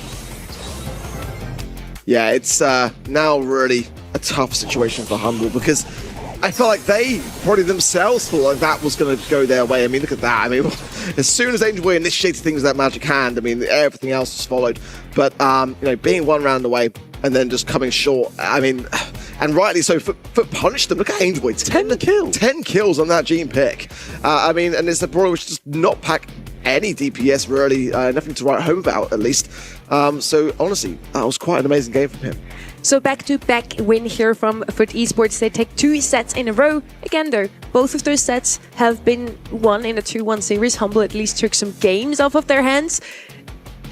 Yeah, it's now really a tough situation for Humble because I feel like they probably themselves thought like that was going to go their way. I mean, look at that. I mean, as soon as Angel Boy initiated things with that magic hand, I mean, everything else was followed. But, you know, being one round away and then just coming short, I mean, and rightly so, FUT punished them. Look at Angel Boy, 10 kills. 10 kills on that Gene pick. I mean, and it's a brawler which does not pack any DPS really, nothing to write home about at least. So honestly, that was quite an amazing game from him. So back-to-back win here from FUT Esports. They take 2 sets in a row. Again though, both of those sets have been won in a 2-1 series. Humble at least took some games off of their hands.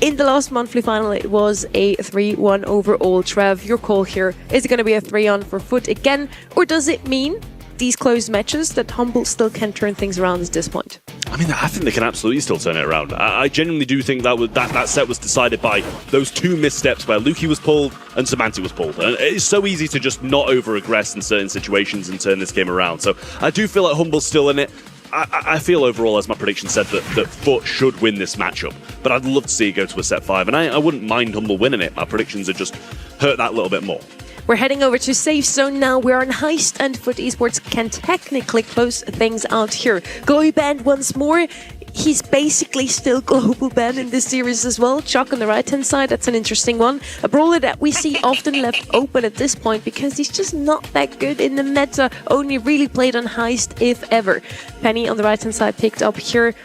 In the last monthly final, it was a 3-1 overall. Trev, your call here. Is it going to be a 3-on for FUT again? Or does it mean these close matches that Humble still can turn things around at this point? I mean, I think they can absolutely still turn it around. I genuinely do think that set was decided by those 2 missteps where Lukey was pulled and Semantic was pulled. And it's so easy to just not over-aggress in certain situations and turn this game around. So I do feel like Humble's still in it. I feel overall, as my prediction said, that FUT should win this matchup. But I'd love to see it go to a set 5. And I wouldn't mind Humble winning it. My predictions are just hurt that little bit more. We're heading over to Safe Zone now. We're on Heist, and FUT Esports can technically close things out here. Goy banned once more. He's basically still global banned in this series as well. Chuck on the right-hand side, that's an interesting one. A brawler that we see often left open at this point because he's just not that good in the meta. Only really played on Heist, if ever. Penny on the right-hand side picked up here.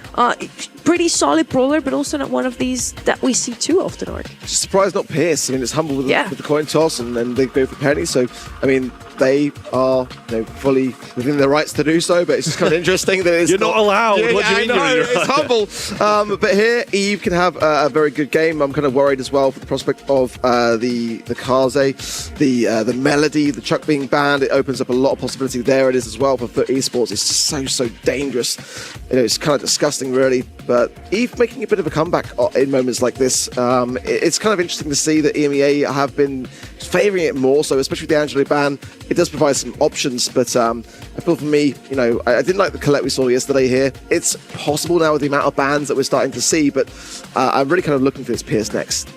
Pretty solid brawler, but also not one of these that we see too often, Art. Just surprised not Pierce. I mean, it's Humble with the coin toss, and then they go for Penny. So, I mean, they are fully within their rights to do so, but it's just kind of interesting that it's You're not allowed. Yeah, what do you mean? It's Humble. But here, Eve can have a very good game. I'm kind of worried as well for the prospect of the Kaze, the Melody, the Chuck being banned. It opens up a lot of possibility. There it is as well for FUT Esports. It's just so dangerous. You know, it's kind of disgusting, really. But Eve making a bit of a comeback in moments like this. It's kind of interesting to see that EMEA have been favouring it more. So especially with the Angelo ban, it does provide some options. But I feel for me, you know, I didn't like the Colette we saw yesterday here. It's possible now with the amount of bans that we're starting to see. But I'm really kind of looking for this Pierce next.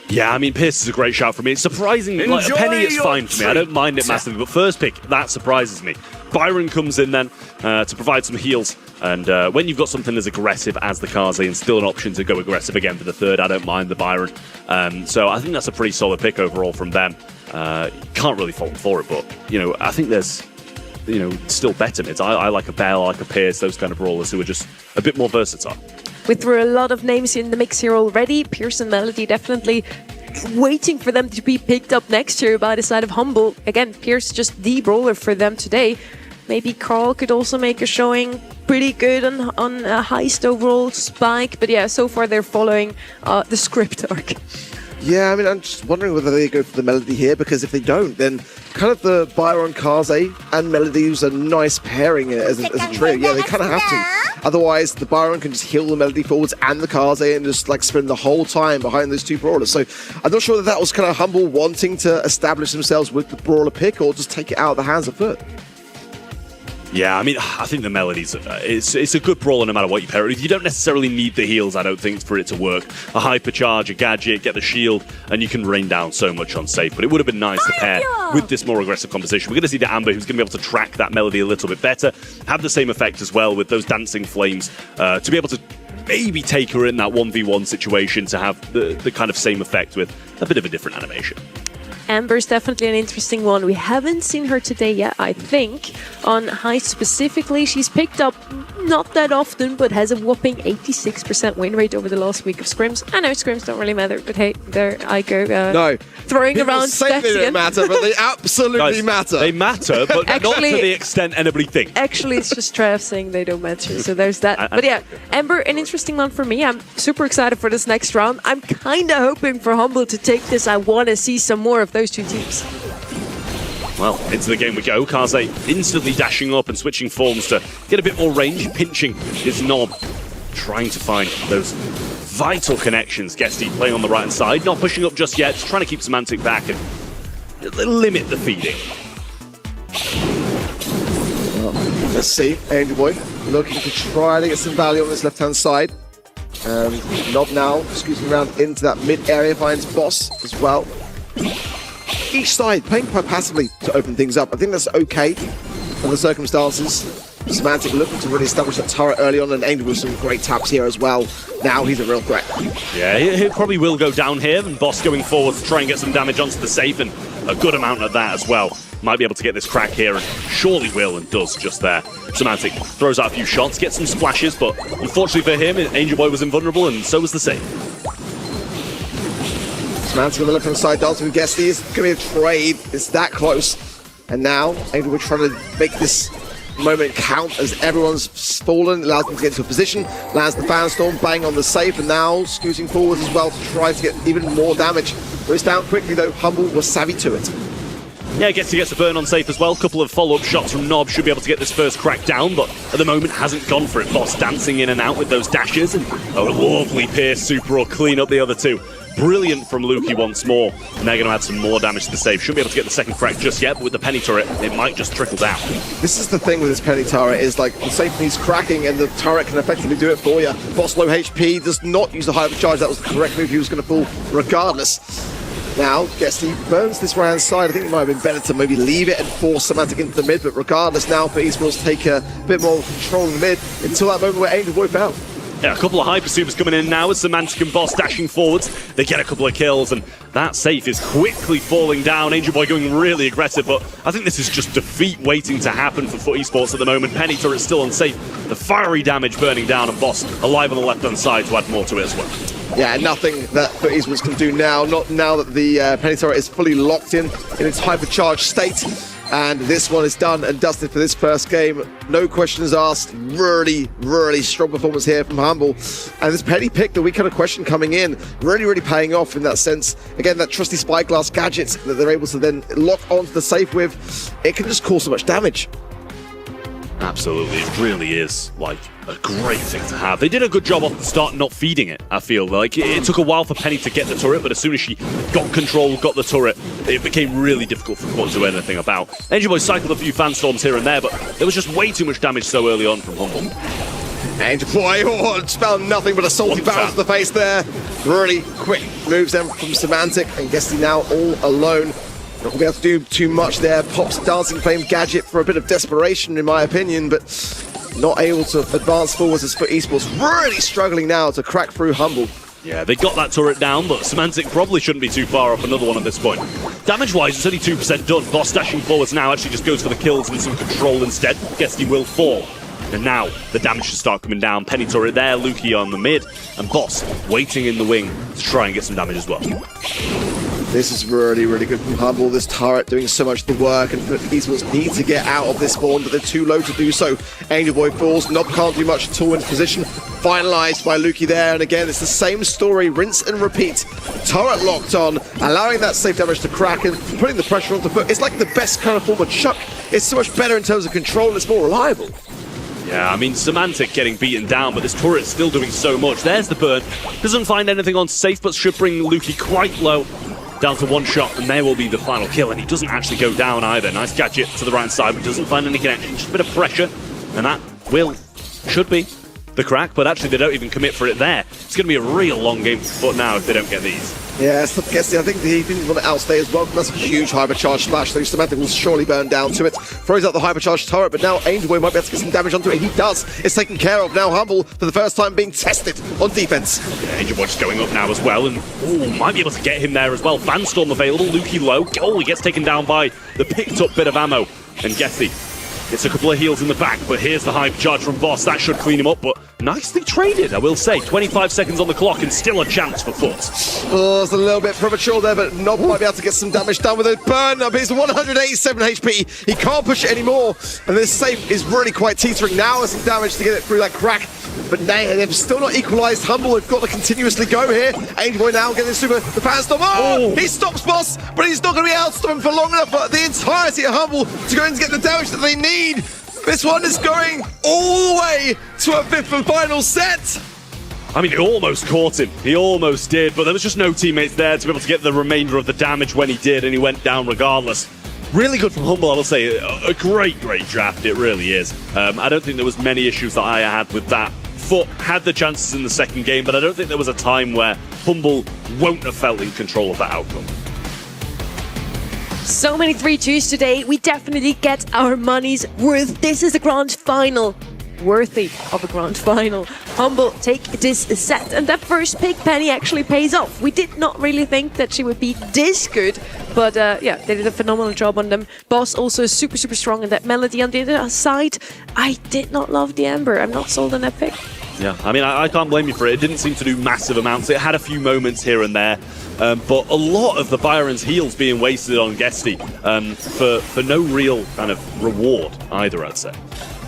Yeah, I mean, Pierce is a great shout for me. It's surprising. Like, a Penny is fine for me. I don't mind it massively. But first pick, that surprises me. Byron comes in then to provide some heals. And when you've got something as aggressive as the Kaze and still an option to go aggressive again for the third, I don't mind the Byron. So I think that's a pretty solid pick overall from them. Can't really fault them for it, but, you know, I think there's still better mids. I like a Bell, I like a Pierce, those kind of brawlers who are just a bit more versatile. We threw a lot of names in the mix here already. Pierce and Melody definitely waiting for them to be picked up next year by the side of Humble. Again, Pierce just the brawler for them today. Maybe Carl could also make a showing. Pretty good on a heist overall, Spike. But yeah, so far they're following the script arc. Yeah, I mean, I'm just wondering whether they go for the Melody here, because if they don't, then kind of the Byron, Kaze and Melody is a nice pairing as a trio. Yeah, they kind of have to. Otherwise, the Byron can just heal the Melody forwards and the Kaze and just like spend the whole time behind those two brawlers. So I'm not sure that was kind of Humble wanting to establish themselves with the brawler pick or just take it out of the hands of FUT. Yeah, I mean, I think the Melody's it's a good brawler no matter what you pair it with. You don't necessarily need the heals, I don't think, for it to work. A hypercharge, a gadget, get the shield, and you can rain down so much on safe. But it would have been nice to pair with this more aggressive composition. We're going to see the Amber, who's going to be able to track that Melody a little bit better, have the same effect as well with those dancing flames, to be able to maybe take her in that 1v1 situation to have the kind of same effect with a bit of a different animation. Amber's definitely an interesting one. We haven't seen her today yet, I think. On Heist specifically, she's picked up not that often, but has a whopping 86% win rate over the last week of scrims. I know scrims don't really matter, but hey, there I go. No. Throwing People around say stats they don't again. matter, but they absolutely Guys, matter. They matter, but not to the extent anybody thinks. Actually, it's just Trav saying they don't matter, so there's that. But yeah, Amber, an interesting one for me. I'm super excited for this next round. I'm kind of hoping for Humble to take this. I want to see some more of those two teams. Well, into the game we go. Kaze instantly dashing up and switching forms to get a bit more range, pinching his knob, trying to find those vital connections. Guesty playing on the right-hand side, not pushing up just yet, just trying to keep Semantic back and limit the feeding. Well, let's see. Angel Boy looking to try to get some value on this left-hand side. Knob now scooting around into that mid area, finds Boss as well. Each side playing quite passively to open things up. I think that's okay in the circumstances. Semantic looking to really establish that turret early on, and Angel with some great taps here as well. Now he's a real threat. Yeah, he probably will go down here, and Boss going forward to try and get some damage onto the safe, and a good amount of that as well. Might be able to get this crack here, and surely will, and does just there. Semantic throws out a few shots, gets some splashes, but unfortunately for him, Angel Boy was invulnerable, and so was the safe. Semantic on the left-hand side dancing with Guesty. It's going to be a trade. It's that close. And now, Angel Boy trying to make this moment count as everyone's fallen, allows them to get into a position, lands the fan storm, bang on the safe, and now scooting forward as well to try to get even more damage. Goes down quickly though, Humble was savvy to it. Yeah, gets a burn on safe as well. Couple of follow-up shots from Nob, should be able to get this first crack down, but at the moment hasn't gone for it. Boss dancing in and out with those dashes, and a lovely Pierce super or clean up the other two. Brilliant from Lukey once more, and they're going to add some more damage to the save. Shouldn't be able to get the second crack just yet, but with the penny turret, it might just trickle down. This is the thing with this penny turret, is like the safe needs cracking and the turret can effectively do it for you. Boss low HP, does not use the hypercharge. That was the correct move. He was going to fall regardless. Now, Guesty burns this right-hand side. I think it might have been better to maybe leave it and force Semantic into the mid, but regardless now, for eSports take a bit more control in the mid until that moment where Angel Boy fell. Yeah, a couple of hyper supers coming in now with Semantic and Boss dashing forwards. They get a couple of kills, and that safe is quickly falling down. Angel Boy going really aggressive, but I think this is just defeat waiting to happen for FUT eSports at the moment. Penny turret still unsafe. The fiery damage burning down, and Boss alive on the left-hand side to add more to it as well. Yeah, nothing that FUT eSports can do now. Not now that the penny turret is fully locked in its hypercharged state. And this one is done and dusted for this first game. No questions asked. Really, really strong performance here from Humble. And this penny pick that we kind of question coming in, really, really paying off in that sense. Again, that trusty spyglass gadget that they're able to then lock onto the safe with, it can just cause so much damage. Absolutely, it really is like a great thing to have. They did a good job off the start not feeding it, I feel. Like, it took a while for Penny to get the turret, but as soon as she got control, got the turret, it became really difficult for FUT to do anything about. Angel Boy cycled a few fan storms here and there, but there was just way too much damage so early on from Humble. Angel Boy, found nothing but a salty barrel to the face there. Really quick moves them from Semantic, and Guesty now all alone. Not going to be able to do too much there. Pops Dancing Flame gadget for a bit of desperation, in my opinion, but not able to advance forwards as FUT eSports. Really struggling now to crack through Humble. Yeah, they got that turret down, but Semantic probably shouldn't be too far off another one at this point. Damage-wise, it's only 2% done. Boss dashing forwards now actually just goes for the kills and some control instead. Guess he will fall. And now the damage should start coming down. Penny turret there, Lukey on the mid, and Boss waiting in the wing to try and get some damage as well. This is really, really good from Humble. This turret doing so much of the work, and esports need to get out of this spawn, but they're too low to do so. Angel Boy falls, Nob can't do much at all in position. Finalized by Lukey there, and again, it's the same story, rinse and repeat. Turret locked on, allowing that safe damage to crack and putting the pressure onto foot. It's like the best kind of form of Chuck. It's so much better in terms of control, and it's more reliable. Yeah, I mean, Semantic getting beaten down, but this turret's still doing so much. There's the burn. Doesn't find anything on safe, but should bring Lukey quite low. Down to one shot, and there will be the final kill, and he doesn't actually go down either. Nice gadget to the right side, but doesn't find any connection. Just a bit of pressure, and that should be the crack, but actually they don't even commit for it there. It's going to be a real long game for FUT now if they don't get these. Yeah, so I think he didn't want to outstay as well. That's a huge hypercharge splash, so Semantic will surely burn down to it. Throws out the hypercharge turret, but now Angel Boy might be able to get some damage onto it. He does. It's taken care of now. Humble, for the first time, being tested on defense. Yeah, Angel Boy just going up now as well, and might be able to get him there as well. Fanstorm available, Lukey low. Oh, he gets taken down by the picked up bit of ammo. And Gethy gets a couple of heals in the back, but here's the hypercharge from Boss. That should clean him up, but nicely traded, I will say. 25 seconds on the clock and still a chance for FUT. Oh, it's a little bit premature there, but Nob might be able to get some damage done with it. Burn up, he's 187 HP. He can't push it anymore, and this safe is really quite teetering. Now there's some damage to get it through that crack, but they've still not equalized. Humble have got to continuously go here. Angel Boy now getting super the Fanstorm. Oh, he stops Boss, but he's not going to be able to stop him for long enough for the entirety of Humble to go and get the damage that they need. This one is going all the way to a fifth and final set. I mean, he almost caught him. He almost did, but there was just no teammates there to be able to get the remainder of the damage when he did, and he went down regardless. Really good from Humble, I will say. A great, great draft, it really is. I don't think there was many issues that I had with that. FUT had the chances in the second game, but I don't think there was a time where Humble won't have felt in control of that outcome. So many 3-2s today. We definitely get our money's worth. This is a grand final. Worthy of a grand final. Humble take this set, and that first pick, Penny, actually pays off. We did not really think that she would be this good, but yeah, they did a phenomenal job on them. Boss also super, super strong in that Melody. On the other side, I did not love the Ember. I'm not sold on that pick. Yeah, I mean, I can't blame you for it. It didn't seem to do massive amounts. It had a few moments here and there, but a lot of the Byron's heals being wasted on Guesty for no real kind of reward either, I'd say.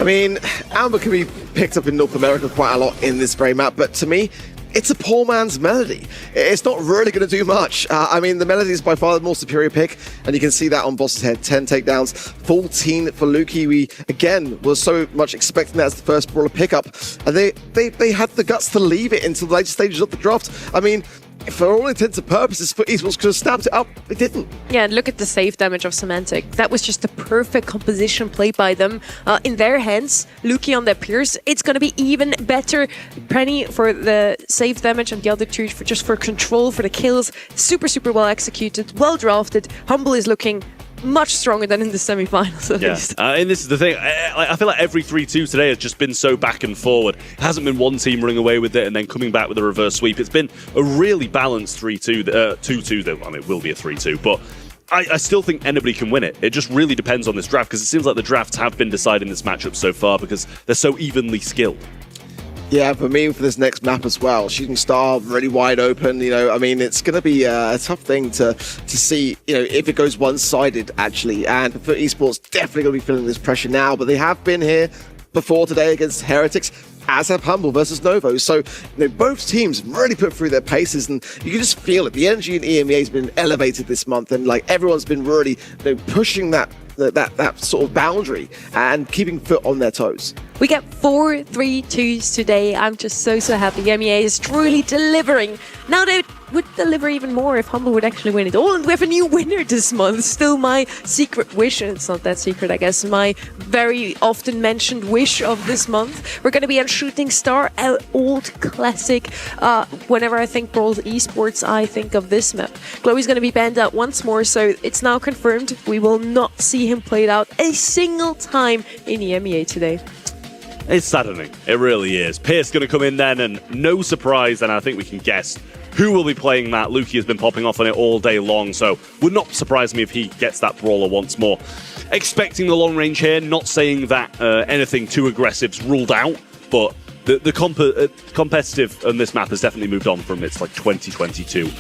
I mean, Amber can be picked up in North America quite a lot in this very map, but to me, it's a poor man's Melody. It's not really going to do much. I mean, the Melody is by far the more superior pick, and you can see that on Boss's head. 10 takedowns, 14 for Lukey. We, again, were so much expecting that as the first brawler pickup, and they had the guts to leave it until the later stages of the draft. I mean, for all intents and purposes, FUT Esports could have snapped it up. It didn't. Yeah, and look at the save damage of Semantic. That was just the perfect composition play by them. In their hands, Lukey on their Pierce. It's going to be even better. Penny for the save damage and the other two just for control, for the kills. Super, super well executed, well drafted. Humble is looking much stronger than in the semi-finals, at least. And this is the thing. I feel like every 3-2 today has just been so back and forward. It hasn't been one team running away with it and then coming back with a reverse sweep. It's been a really balanced 3-2, 2-2 though. I mean, it will be a 3-2, but I still think anybody can win it. It just really depends on this draft, because it seems like the drafts have been deciding this matchup so far because they're so evenly skilled. Yeah, for me, for this next map as well, Shooting Star really wide open. You know, I mean, it's going to be a tough thing to see, you know, if it goes one-sided, actually. And for esports, definitely going to be feeling this pressure now. But they have been here before today against Heretics, as have Humble versus Novo. So, you know, both teams really put through their paces, and you can just feel it. The energy in EMEA has been elevated this month, and like everyone's been really, you know, pushing that sort of boundary and keeping FUT on their toes. We get 4 3-2s today. I'm just so happy. EMEA is truly delivering. Now they would deliver even more if Humble would actually win it all. And we have a new winner this month. Still my secret wish. It's not that secret, I guess. My very often mentioned wish of this month. We're going to be on Shooting Star, an old classic. Whenever I think Brawl Esports, I think of this map. Chloe's going to be banned out once more, so it's now confirmed. We will not see him played out a single time in EMEA today. It's saddening. It really is. Pierce going to come in then, and no surprise, and I think we can guess who will be playing that. Lukey has been popping off on it all day long, so would not surprise me if he gets that brawler once more. Expecting the long range here, not saying that anything too aggressive's ruled out, but the competitive on this map has definitely moved on from its like 2022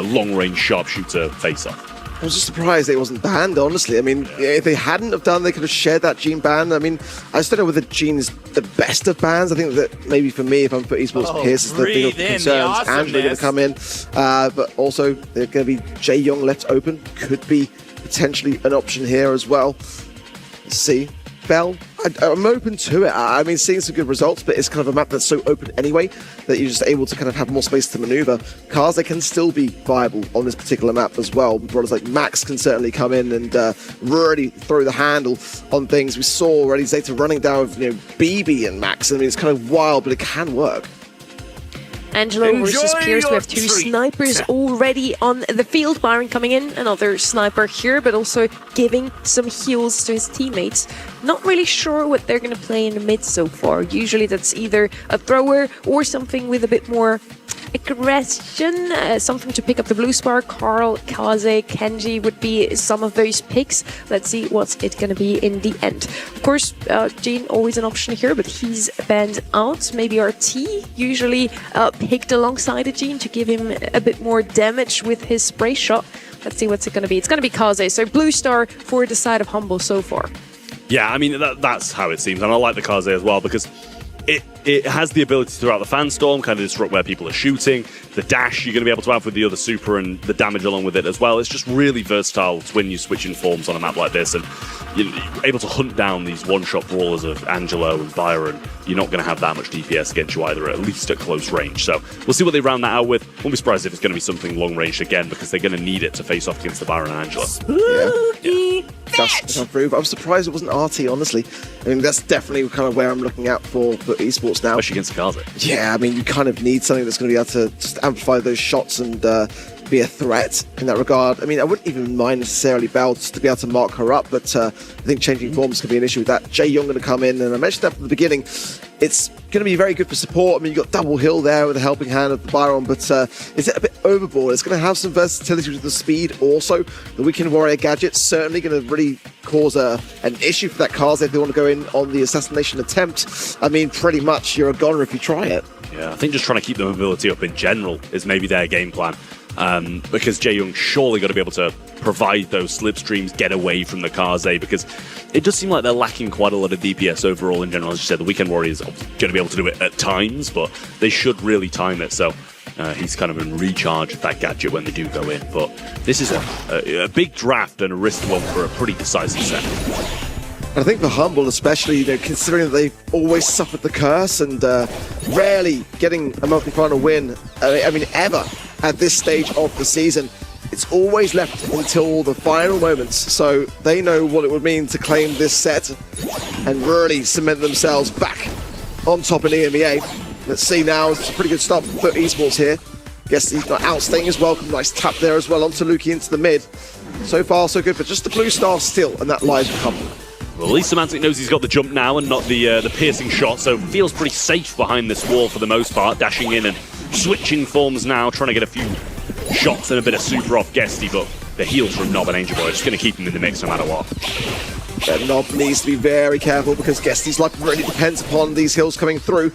long range sharpshooter face-off. I was just surprised it wasn't banned, honestly. I mean, if they hadn't have done, they could have shared that Gene ban. I mean, I just don't know whether Gene is the best of bans. I think that maybe for me, if I'm for esports, Pierce is the bigger concerns. Angela going to come in. But also, they're going to be Jae Young left open. Could be potentially an option here as well. Let's see. Bell, I'm open to it. I mean, seeing some good results, but it's kind of a map that's so open anyway that you're just able to kind of have more space to maneuver. Cars, they can still be viable on this particular map as well. Brothers like Max can certainly come in and really throw the handle on things. We saw already Zeta running down with BB and Max. I mean, it's kind of wild, but it can work. Angelo versus Pierce. We have two snipers already on the field. Byron coming in, another sniper here, but also giving some heals to his teammates. Not really sure what they're going to play in the mid so far. Usually that's either a thrower or something with a bit more aggression, something to pick up the blue spar. Carl, Kaze, Kenji would be some of those picks. Let's see what's it going to be in the end. Of course, Gene always an option here, but he's banned out. Maybe RT, usually picked alongside a Gene to give him a bit more damage with his spray shot. Let's see what's it going to be. It's going to be Kaze, so blue star for the side of Humble so far. Yeah, I mean, that's how it seems, and I like the Kaze as well, because it has the ability to throw out the fan storm, kind of disrupt where people are shooting. The dash you're going to be able to have with the other super and the damage along with it as well. It's just really versatile when you switch in forms on a map like this, and you're able to hunt down these one-shot brawlers of Angelo and Byron. You're not going to have that much DPS against you either, at least at close range. So we'll see what they round that out with. Won't be surprised if it's going to be something long-range again, because they're going to need it to face off against the Byron and Angelo. Spooky. That's through. I'm surprised it wasn't RT, honestly. I mean, that's definitely kind of where I'm looking at for esports now. Especially against Kaze. Yeah, I mean, you kind of need something that's going to be able to just amplify those shots and be a threat in that regard. I mean, I woun't even mind necessarily Bell just to be able to mark her up, but I think changing forms could be an issue with that. Jae Young going to come in, and I mentioned that from the beginning. It's going to be very good for support. I mean, you've got double hill there with a helping hand of the Byron, but is it a bit overboard? It's going to have some versatility with the speed also. The Weekend Warrior gadget's certainly going to really cause an issue for that Kaze if they want to go in on the assassination attempt. I mean, pretty much you're a goner if you try it. Yeah, I think just trying to keep the mobility up in general is maybe their game plan. Because Jae Young surely got to be able to provide those slipstreams, get away from the Kaze, because it does seem like they're lacking quite a lot of DPS overall in general. As you said, the Weekend Warriors are going to be able to do it at times, but they should really time it. So he's kind of in recharge of that gadget when they do go in. But this is a big draft and a risky one for a pretty decisive set. I think for Humble especially, considering that they've always suffered the curse and rarely getting a monthly final win, I mean, ever at this stage of the season, it's always left until the final moments. So they know what it would mean to claim this set and really cement themselves back on top in EMEA. Let's see now, it's a pretty good start for esports here. Guess he's not outstaying his welcome. Nice tap there as well onto Lukey into the mid. So far, so good, but just the blue star still, and that lies with Humble. Well, at least Semantic knows he's got the jump now and not the piercing shot, so feels pretty safe behind this wall for the most part, dashing in and switching forms now, trying to get a few shots and a bit of super off Guesty, but the heals from Nob and Angel Boy are just going to keep him in the mix no matter what. Nob needs to be very careful because Guesty's luck really depends upon these hills coming through.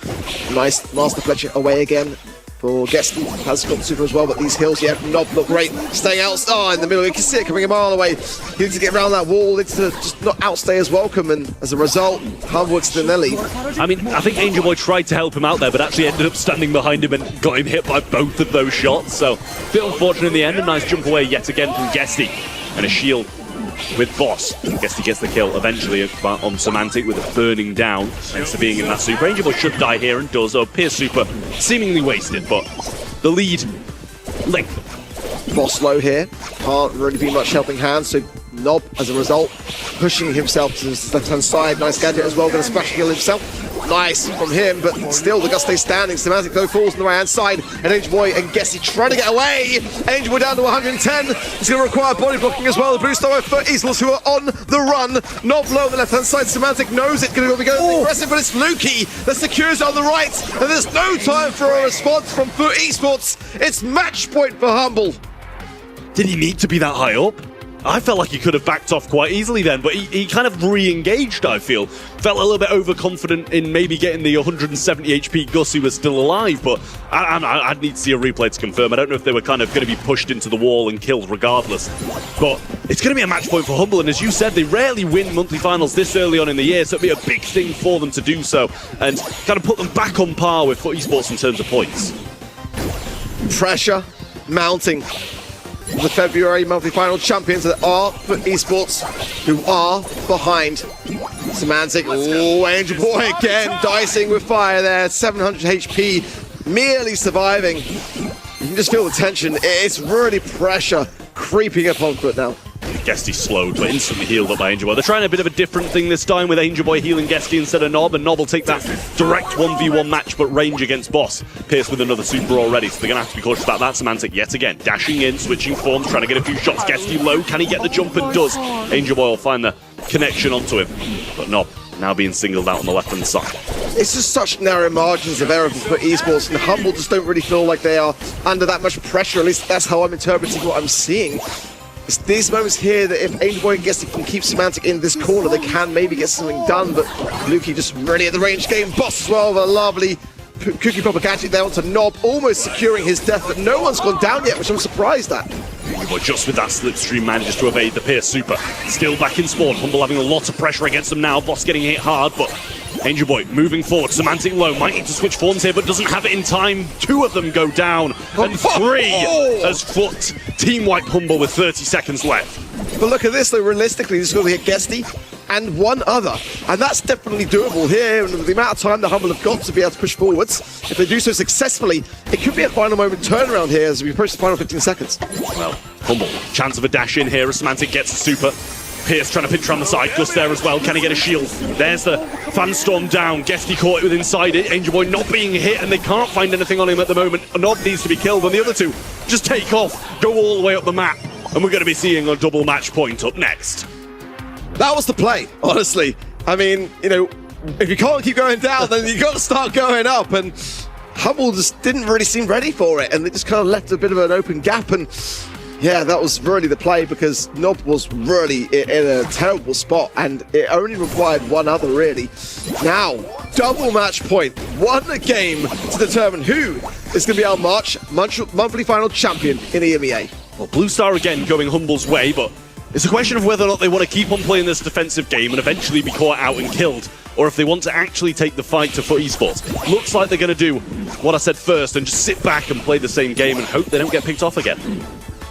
Nice Master Fletcher away again for Guesty. Has got super as well, but these hills, yeah, Nob look great. Staying out, in the middle, you can see it coming a mile away. He needs to get around that wall, needs to just not outstay his welcome, and as a result, Humble still in their lead. I mean, I think Angel Boy tried to help him out there, but actually ended up standing behind him and got him hit by both of those shots, so a bit unfortunate in the end. A nice jump away yet again from Guesty, and a shield with Boss. Guesty gets the kill eventually on Semantic with it burning down, thanks to being in that super. Angel Boy should die here and does. Pierce super seemingly wasted, but the lead length. Boss low here, can't really be much helping hand, so Nob, as a result, pushing himself to his left-hand side. Nice gadget as well, going to splash kill himself. Nice from him, but still the Gus stays standing. Semantic though falls on the right-hand side, and Angel Boy and Gessie trying to get away. Angel Boy down to 110. It's going to require body blocking as well. The Blue Star FUT esports who are on the run. Nob low on the left-hand side. Semantic knows it. Going to be going aggressive, but it's Lukey that secures on the right, and there's no time for a response from FUT esports. It's match point for Humble. Did he need to be that high up? I felt like he could have backed off quite easily then, but he kind of re-engaged, I feel. Felt a little bit overconfident in maybe getting the 170 HP Gus who was still alive, but I'd need to see a replay to confirm. I don't know if they were kind of going to be pushed into the wall and killed regardless. But it's going to be a match point for Humble, and as you said, they rarely win monthly finals this early on in the year, so it'd be a big thing for them to do so, and kind of put them back on par with FUT esports in terms of points. Pressure mounting. The February monthly final champions that are FUT esports, who are behind Semantic. Oh, Angel Boy again, dicing with fire there. 700 HP, merely surviving. You can just feel the tension. It's really pressure creeping upon FUT now. Gestie slowed, but instantly healed up by Angel Boy. They're trying a bit of a different thing this time with Angel Boy healing Gestie instead of Nob, and Nob will take that direct 1v1 match, but range against Boss. Pierce with another super already, so they're going to have to be cautious about that. Semantic yet again, dashing in, switching forms, trying to get a few shots. Gestie low, can he get the jump? And does. Angel Boy will find the connection onto him, but Nob now being singled out on the left-hand side. It's just such narrow margins of error for esports, and Humble just don't really feel like they are under that much pressure. At least that's how I'm interpreting what I'm seeing. It's these moments here that if Angel Boy and Gestie can keep Semantic in this corner, they can maybe get something done, but Lukey just really at the range game. Boss as well with a lovely cookie popper gadget there onto Nob, almost securing his death, but no one's gone down yet, which I'm surprised at. But just with that slipstream manages to evade the Pierce super. Still back in spawn, Humble having a lot of pressure against them now, Boss getting hit hard, but Angel Boy moving forward, Semantic low, might need to switch forms here, but doesn't have it in time. Two of them go down, and three as FUT team wipe Humble with 30 seconds left. But look at this though, realistically, this is going to get Gestie and one other, and that's definitely doable here. And with the amount of time the Humble have got to be able to push forwards, if they do so successfully, it could be a final moment turnaround here as we approach the final 15 seconds. Well, Humble, chance of a dash in here as Semantic gets a super. Pierce trying to pinch around the side, Gus there as well, can he get a shield? There's the Fanstorm down, Gestie caught it with inside it, Angel Boy not being hit, and they can't find anything on him at the moment. Nob needs to be killed, and the other two just take off, go all the way up the map, and we're going to be seeing a double match point up next. That was the play, honestly. I mean, you know, if you can't keep going down, then you got to start going up, and Humble just didn't really seem ready for it, and they just kind of left a bit of an open gap, and yeah, that was really the play because Nob was really in a terrible spot, and it only required one other, really. Now, double match point. One game to determine who is going to be our March monthly final champion in EMEA. Well, Blue Star again going Humble's way, but it's a question of whether or not they want to keep on playing this defensive game and eventually be caught out and killed, or if they want to actually take the fight to FUT esports. Looks like they're going to do what I said first and just sit back and play the same game and hope they don't get picked off again.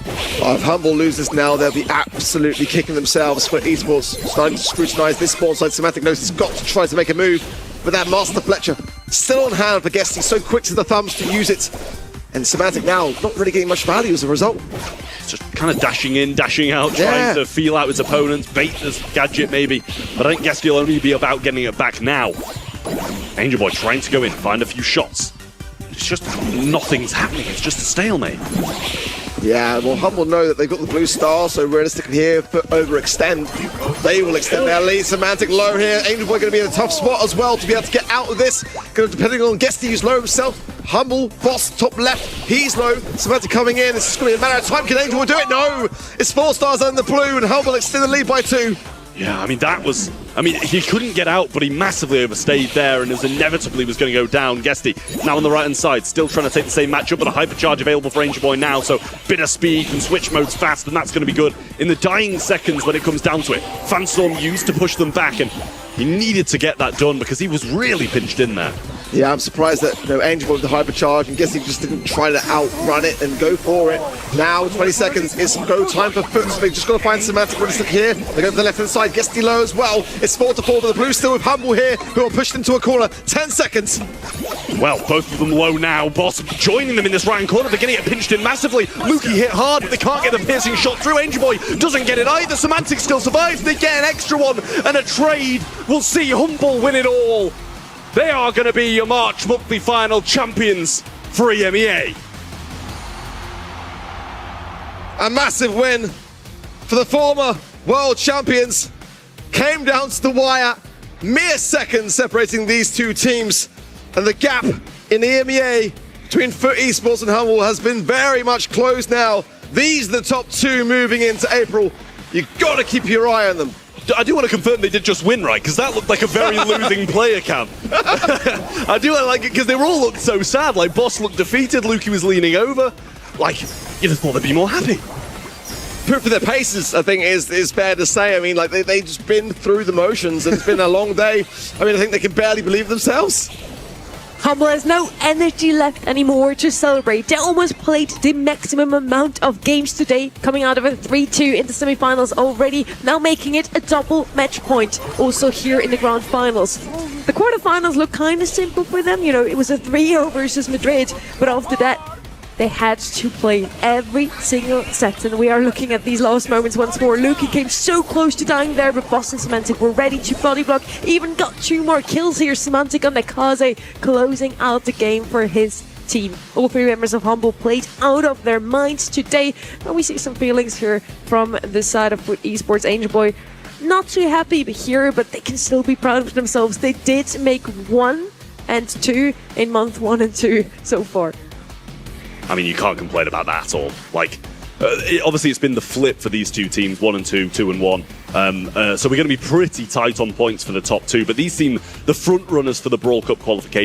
If Humble loses now, they'll be absolutely kicking themselves. FUT esports starting to scrutinise this spawn side. Semantic knows he's got to try to make a move, but that Master Fletcher still on hand for Gestie, so quick to the thumbs to use it. And Semantic now not really getting much value as a result. Just kind of dashing in, dashing out, trying to feel out his opponents, bait this gadget maybe, but I think Gestie will only be about getting it back now. Angel Boy trying to go in, find a few shots. It's just nothing's happening, it's just a stalemate. Yeah, well, Humble know that they've got the Blue Star, so realistically here, FUT overextend. They will extend their lead. Semantic low here. Angel Boy going to be in a tough spot as well to be able to get out of this. Depending on Gestie, who's low himself. Humble, Boss, top left, he's low. Semantic coming in. This is going to be a matter of time. Can Angel Boy do it? No! It's 4 stars on the blue, and Humble extend the lead by 2. Yeah, I mean, he couldn't get out, but he massively overstayed there, and it was inevitably was going to go down. Gestie now on the right-hand side, still trying to take the same matchup, but a hypercharge available for Angel Boy now, so bit of speed and switch modes fast, and that's going to be good in the dying seconds when it comes down to it. Fanstorm used to push them back, and he needed to get that done because he was really pinched in there. Yeah, I'm surprised that Angel Boy with the hypercharge, and Gestie just didn't try to outrun it and go for it. Now, 20 seconds, it's go time for FUT, so they've just got to find Semantic realistic here. They go to the left-hand side, Gestie low as well. It's 4-4 for the blue, still with Humble here, who are pushed into a corner. 10 seconds. Well, both of them low now. Boss joining them in this right corner. They're going to get pinched in massively. Lukey hit hard, but they can't get the piercing shot through. Angel Boy doesn't get it either. Semantic still survives. They get an extra one, and a trade will see Humble win it all. They are going to be your March monthly final champions for EMEA. A massive win for the former world champions. Came down to the wire. Mere seconds separating these two teams. And the gap in the EMEA between FUT Esports and Humble has been very much closed now. These are the top two moving into April. You've got to keep your eye on them. I do want to confirm they did just win, right? Because that looked like a very losing player camp. I do like it because they all looked so sad. Like, Boss looked defeated, Lukey was leaning over. Like, you'd have thought they'd be more happy. Proof of their paces, I think, is fair to say. I mean, like, they've just been through the motions, and it's been a long day. I mean, I think they can barely believe themselves. Humble has no energy left anymore to celebrate. They almost played the maximum amount of games today, coming out of a 3-2 in the semi-finals already, now making it a double match point, also here in the grand finals. The quarterfinals look kind of simple for them, you know, it was a 3-0 versus Madrid, but after that, they had to play every single set, and we are looking at these last moments once more. Lukey came so close to dying there, but Boss and Semantic were ready to body block. Even got 2 more kills here. Semantic on the Kaze, closing out the game for his team. All 3 members of Humble played out of their minds today, and we see some feelings here from the side of FUT Esports. Angel Boy not too happy here, but they can still be proud of themselves. They did make 1 and 2 in month 1 and 2 so far. I mean, you can't complain about that at all. Like, obviously it's been the flip for these two teams, 1 and 2, 2 and 1. So we're going to be pretty tight on points for the top 2, but these seem the front runners for the Brawl Cup qualification.